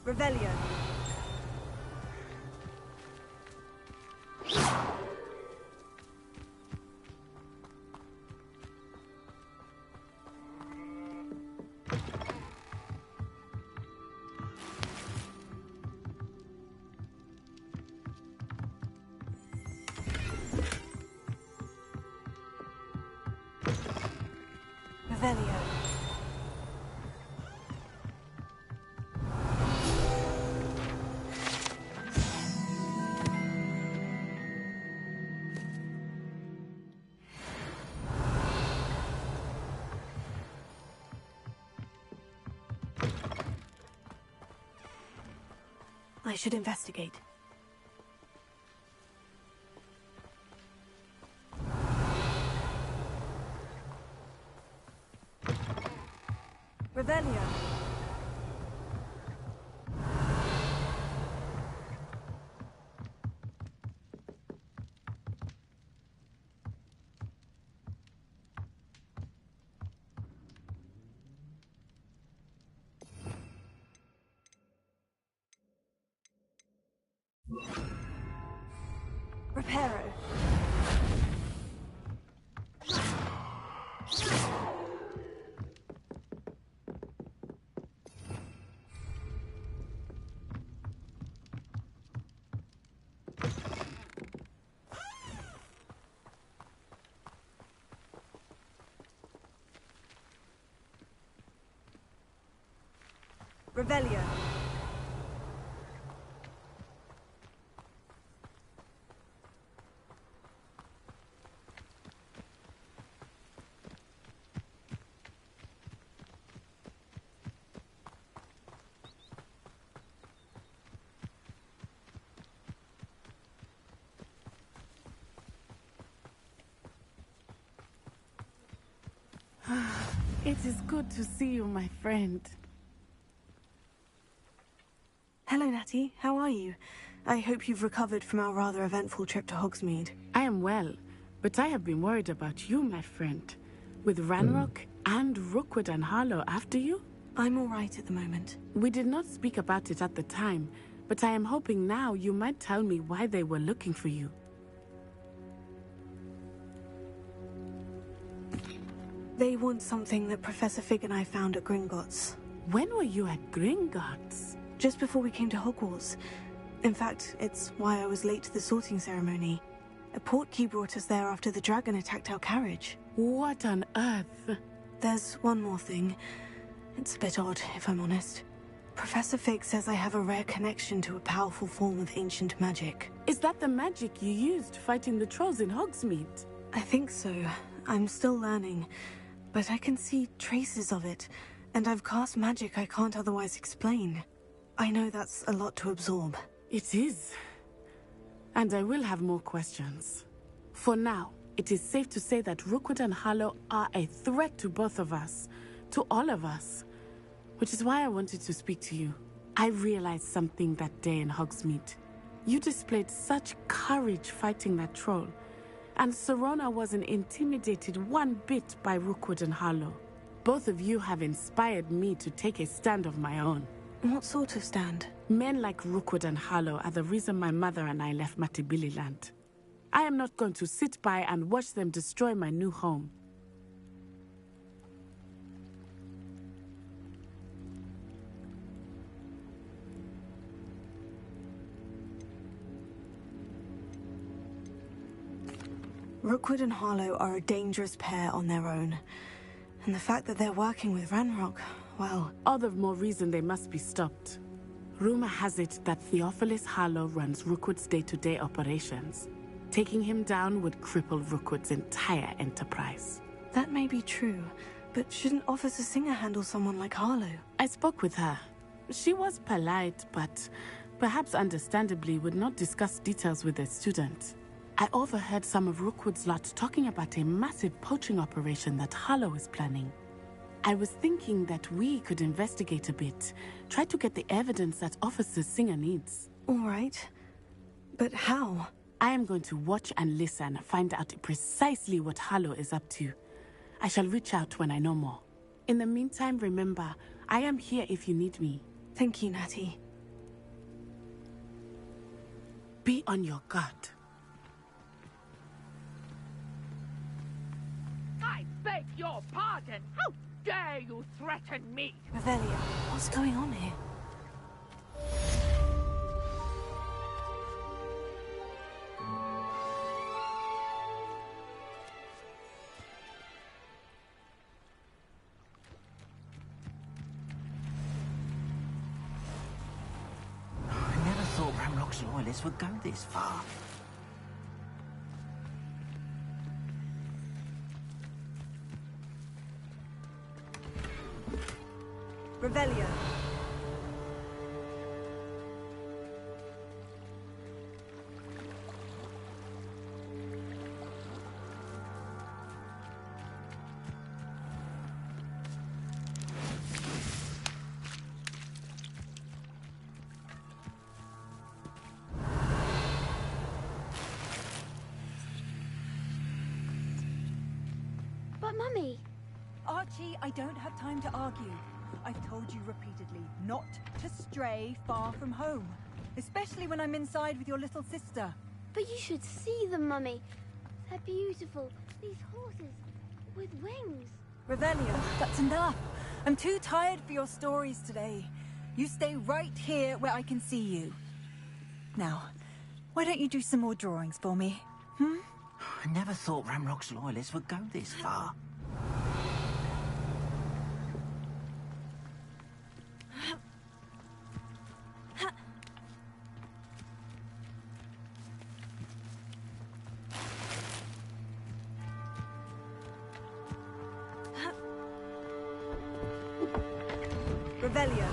Revelio. Revelio. I should investigate. Revelio. Reparo. Revelio. It is good to see you, my friend. Hello, Natty. How are you? I hope you've recovered from our rather eventful trip to Hogsmeade. I am well, but I have been worried about you, my friend. With Ranrock and Rookwood and Harlow after you? I'm all right at the moment. We did not speak about it at the time, but I am hoping now you might tell me why they were looking for you. They want something that Professor Fig and I found at Gringotts. When were you at Gringotts? Just before we came to Hogwarts. In fact, it's why I was late to the sorting ceremony. A portkey brought us there after the dragon attacked our carriage. What on earth? There's one more thing. It's a bit odd, if I'm honest. Professor Fig says I have a rare connection to a powerful form of ancient magic. Is that the magic you used fighting the trolls in Hogsmeade? I think so. I'm still learning. But I can see traces of it, and I've cast magic I can't otherwise explain. I know that's a lot to absorb. It is. And I will have more questions. For now, it is safe to say that Rookwood and Harlow are a threat to both of us. to all of us. Which is why I wanted to speak to you. I realized something that day in Hogsmeade. You displayed such courage fighting that troll, and Serona wasn't intimidated one bit by Rookwood and Harlow. Both of you have inspired me to take a stand of my own. What sort of stand? Men like Rookwood and Harlow are the reason my mother and I left Matibili land. I am not going to sit by and watch them destroy my new home. Rookwood and Harlow are a dangerous pair on their own. And the fact that they're working with Ranrock, well... All the more reason they must be stopped. Rumor has it that Theophilus Harlow runs Rookwood's day-to-day operations. Taking him down would cripple Rookwood's entire enterprise. That may be true, but shouldn't Officer Singer handle someone like Harlow? I spoke with her. She was polite, but perhaps understandably would not discuss details with a student. I overheard some of Rookwood's lot talking about a massive poaching operation that Harlow is planning. I was thinking that we could investigate a bit, try to get the evidence that Officer Singer needs. All right. But how? I am going to watch and listen, find out precisely what Harlow is up to. I shall reach out when I know more. In the meantime, remember, I am here if you need me. Thank you, Natty. Be on your guard. I beg your pardon! How dare you threaten me? Revelia, what's going on here? I never thought Ranrock's loyalists would go this far. Revelia. But Mummy... Archie, I don't have time to argue. I've told you repeatedly not to stray far from home. Especially when I'm inside with your little sister. But you should see them, Mummy. They're beautiful. These horses with wings. Revelia, that's enough. I'm too tired for your stories today. You stay right here where I can see you. Now, why don't you do some more drawings for me? I never thought Ranrock's loyalists would go this far. Revelia.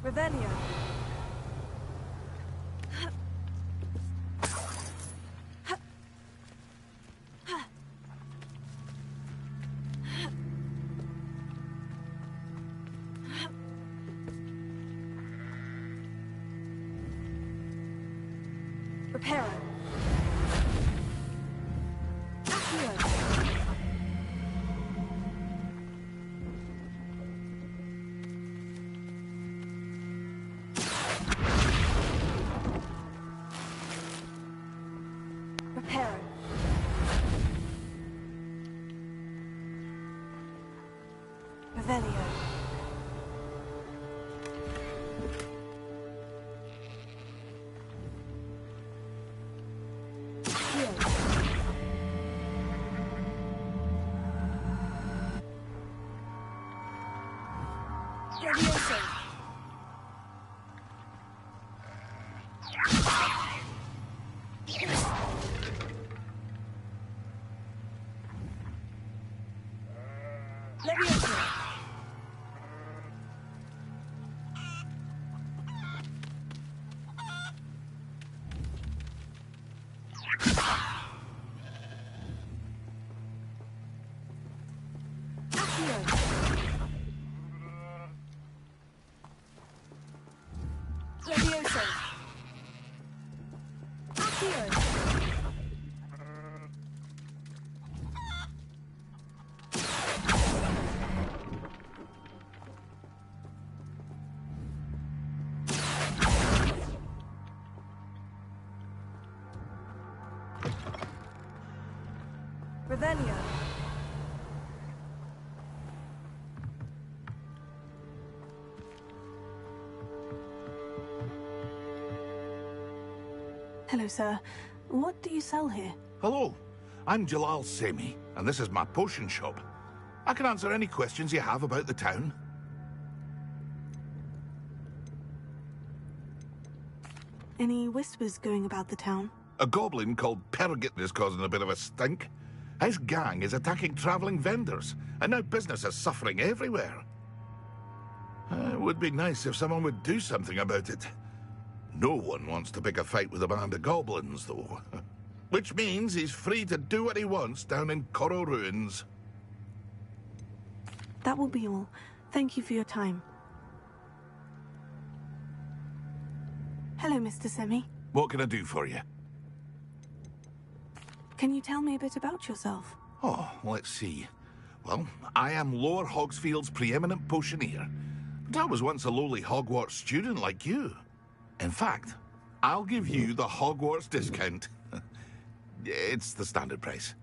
Revelia. Reparo. Accio. Reparo. Revelio. Levioso. Levioso. Levioso. Accio. Revelio. Hello, sir. What do you sell here? Hello, I'm YauHaiMe, and this is my potion shop. I can answer any questions you have about the town. Any whispers going about the town? A goblin called Pergit is causing a bit of a stink. His gang is attacking travelling vendors, and now business is suffering everywhere. It would be nice if someone would do something about it. No one wants to pick a fight with a band of goblins, though. Which means he's free to do what he wants down in Coral Ruins. That will be all. Thank you for your time. Hello, Mr. Semi. What can I do for you? Can you tell me a bit about yourself? Oh, let's see. Well, I am Lower Hogsfield's preeminent potioneer. But I was once a lowly Hogwarts student like you. In fact, I'll give you the Hogwarts discount. It's the standard price.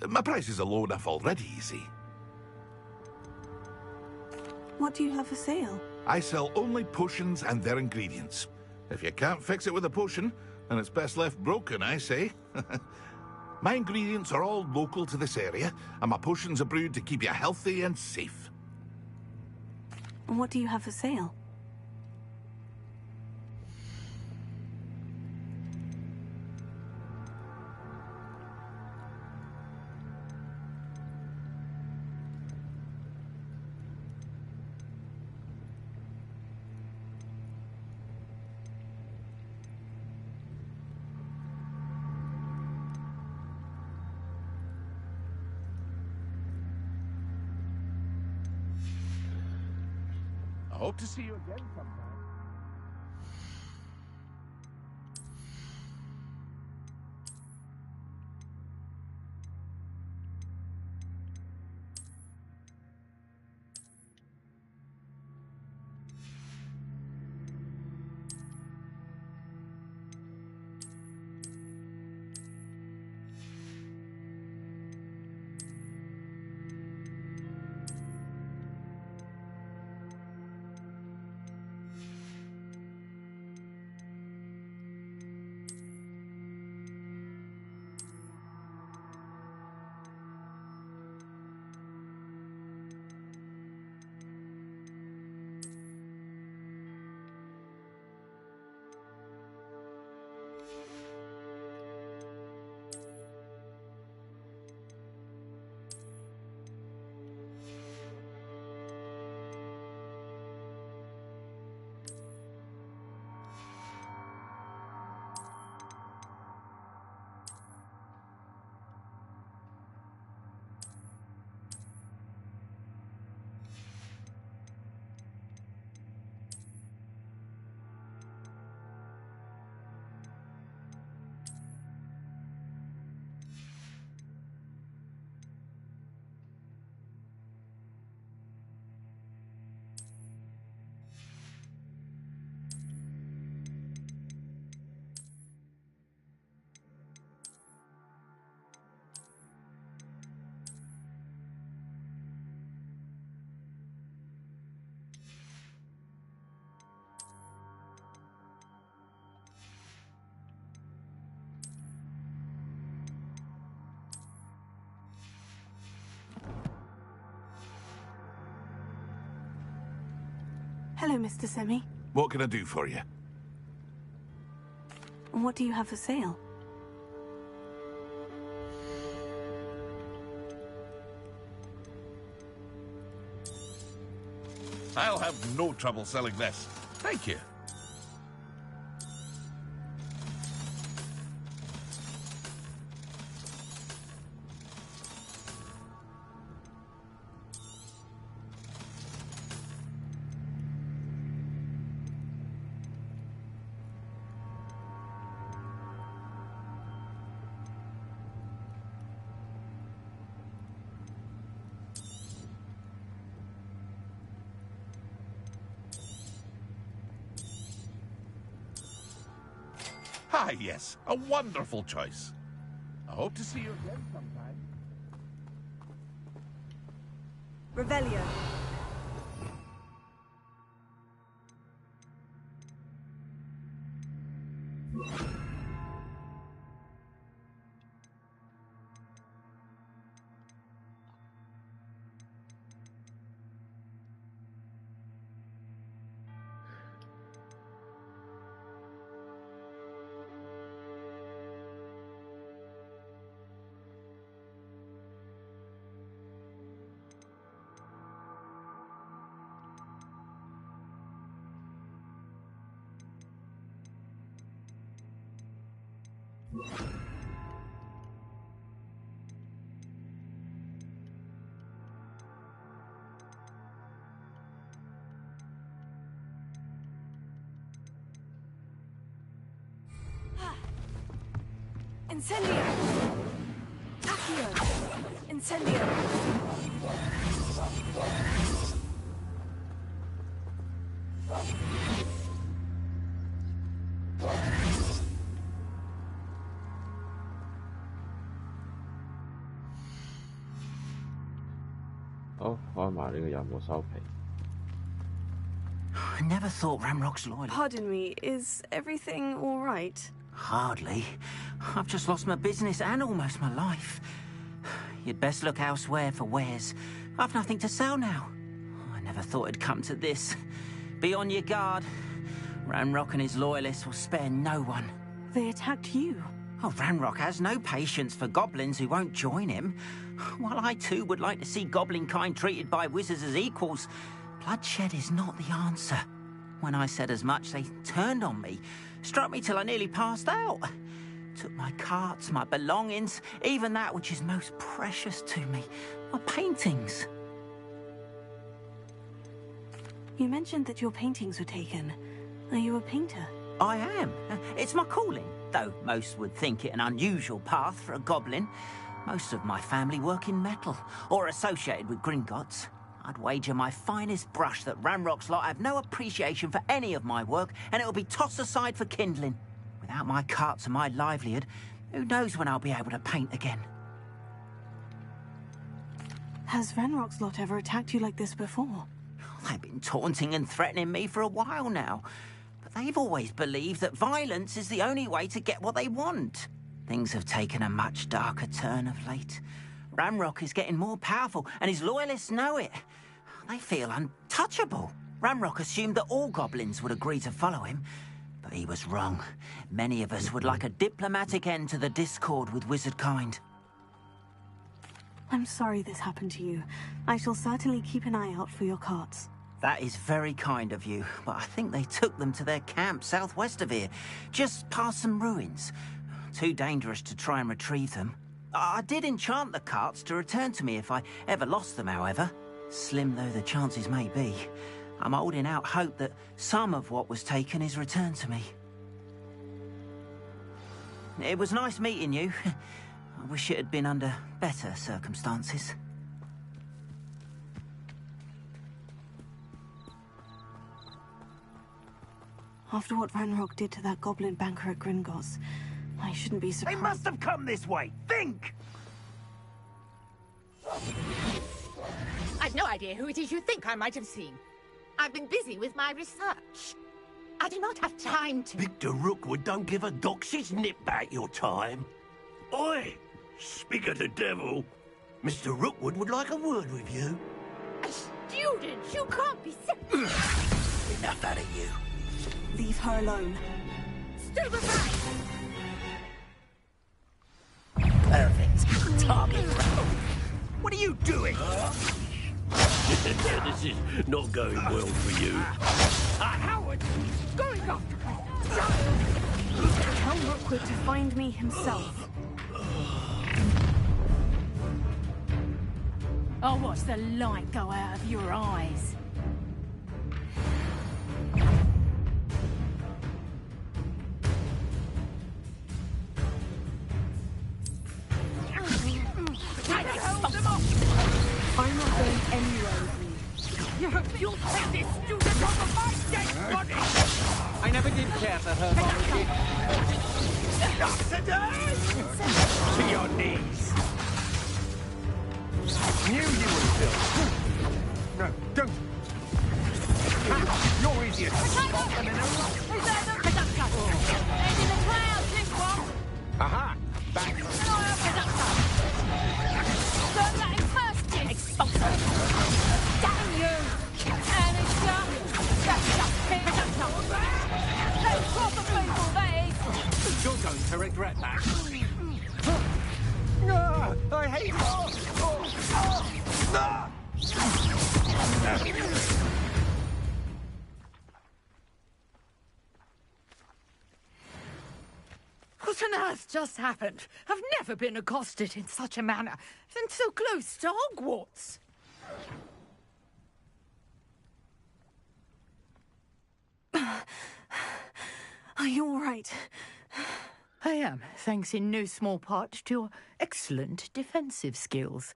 My prices are low enough already, you see. What do you have for sale? I sell only potions and their ingredients. If you can't fix it with a potion, then it's best left broken, I say. My ingredients are all local to this area, and my potions are brewed to keep you healthy and safe. And what do you have for sale? I hope to see you again sometime. Hello, Mr. Semi. What can I do for you? What do you have for sale? I'll have no trouble selling this. Thank you. Ah, yes. A wonderful choice. I hope to see you again sometime. Revelio. Incendio! Accio! Incendio!好，開埋呢個任務收皮。I never thought Ramrock's loyal. Pardon me, is everything all right? Hardly. I've just lost my business and almost my life. You'd best look elsewhere for wares. I've nothing to sell now. I never thought it'd come to this. Be on your guard. Ranrock and his loyalists will spare no one. They attacked you. Oh, Ranrock has no patience for goblins who won't join him. While I too would like to see goblin kind treated by wizards as equals, bloodshed is not the answer. When I said as much, they turned on me, struck me till I nearly passed out. Took my carts, my belongings, even that which is most precious to me, my paintings. You mentioned that your paintings were taken. Are you a painter? I am. It's my calling, though most would think it an unusual path for a goblin. Most of my family work in metal, or associated with Gringotts. I'd wager my finest brush that Ranrock's lot have no appreciation for any of my work, and it'll be tossed aside for kindling. Without my carts and my livelihood, who knows when I'll be able to paint again? Has Ranrock's lot ever attacked you like this before? They've been taunting and threatening me for a while now. But they've always believed that violence is the only way to get what they want. Things have taken a much darker turn of late. Ranrock is getting more powerful, and his loyalists know it. They feel untouchable. Ranrock assumed that all goblins would agree to follow him, but he was wrong. Many of us would like a diplomatic end to the discord with wizard kind. I'm sorry this happened to you. I shall certainly keep an eye out for your carts. That is very kind of you, but I think they took them to their camp southwest of here, just past some ruins. Too dangerous to try and retrieve them. I did enchant the carts to return to me if I ever lost them, however. Slim though the chances may be, I'm holding out hope that some of what was taken is returned to me. It was nice meeting you. I wish it had been under better circumstances. After what Ranrock did to that goblin banker at Gringotts, I shouldn't be surprised. They must have come this way. Think! I've no idea who it is you think I might have seen. I've been busy with my research. I do not have time to... Victor Rookwood don't give a doxy's nip back your time. Oi! Speak of the devil. Mr. Rookwood would like a word with you. A student? You can't be... leave her alone. Stupefy! Perfect. Target round. What are you doing? This is not going well for you. Howard! Going after me! Tell Rookwood to find me himself. I'll watch the light go out of your eyes. I'm not going anywhere with you. You'll take this student off of my dead body! I never did care for her biology. Not today! To your knees. Knew you would have. No, don't. You're easier to spot than an Aha! Back. Damn you! Anastasia! That's just Those proper people, they! You're going to regret that. I hate it. What on earth just happened? I've never been accosted in such a manner, and so close to Hogwarts. Are you all right? I am, thanks in no small part to your excellent defensive skills.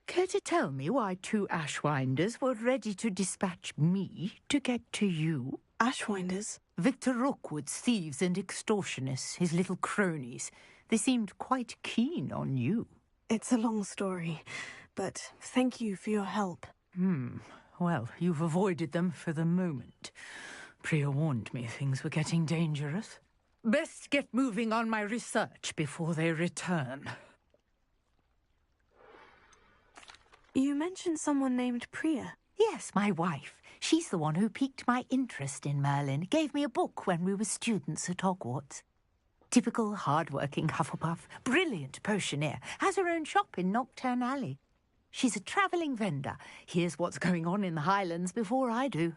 Care to tell me why 2 Ashwinders were ready to dispatch me to get to you? Ashwinders? Victor Rookwood's thieves and extortionists, his little cronies. They seemed quite keen on you. It's a long story, but thank you for your help. Well, you've avoided them for the moment. Priya warned me things were getting dangerous. Best get moving on my research before they return. You mentioned someone named Priya. Yes, my wife. She's the one who piqued my interest in Merlin. Gave me a book when we were students at Hogwarts. Typical hard-working Hufflepuff. Brilliant potioneer. Has her own shop in Knockturn Alley. She's a travelling vendor. Hears what's going on in the Highlands before I do.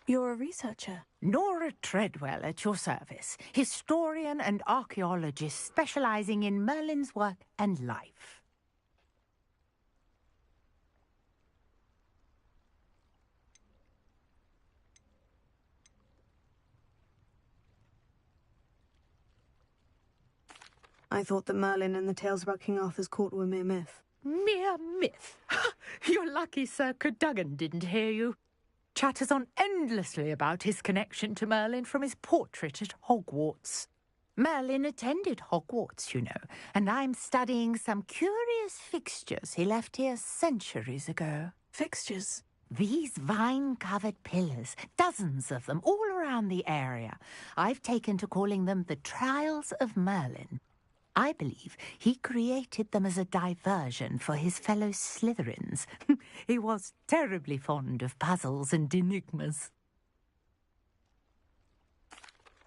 You're a researcher? Nora Treadwell at your service. Historian and archaeologist specialising in Merlin's work and life. I thought that Merlin and the tales about King Arthur's court were mere myth. Mere myth? You're lucky Sir Cadogan didn't hear you. Chatters on endlessly about his connection to Merlin from his portrait at Hogwarts. Merlin attended Hogwarts, you know, and I'm studying some curious fixtures he left here centuries ago. Fixtures? These vine-covered pillars, dozens of them, all around the area. I've taken to calling them the Trials of Merlin. I believe he created them as a diversion for his fellow Slytherins. He was terribly fond of puzzles and enigmas.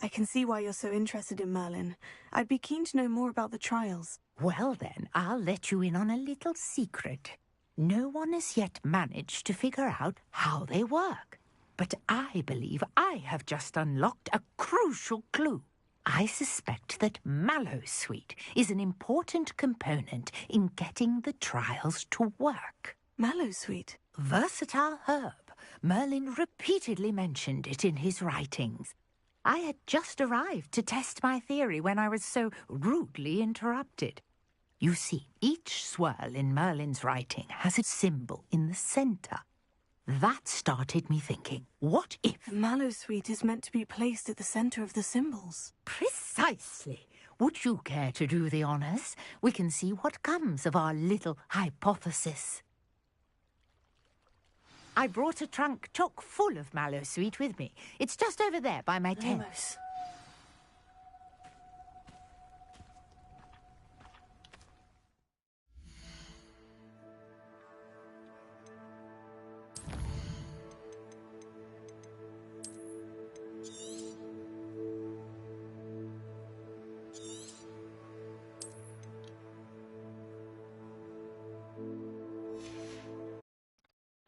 I can see why you're so interested in Merlin. I'd be keen to know more about the trials. Well then, I'll let you in on a little secret. No one has yet managed to figure out how they work. But I believe I have just unlocked a crucial clue. I suspect that Mallowsweet is an important component in getting the trials to work. Mallowsweet? Versatile herb. Merlin repeatedly mentioned it in his writings. I had just arrived to test my theory when I was so rudely interrupted. You see, each swirl in Merlin's writing has a symbol in the centre. That started me thinking, what if... Mallowsweet is meant to be placed at the centre of the symbols. Precisely. Would you care to do the honours? We can see what comes of our little hypothesis. I brought a trunk chock full of Mallowsweet with me. It's just over there by my tent.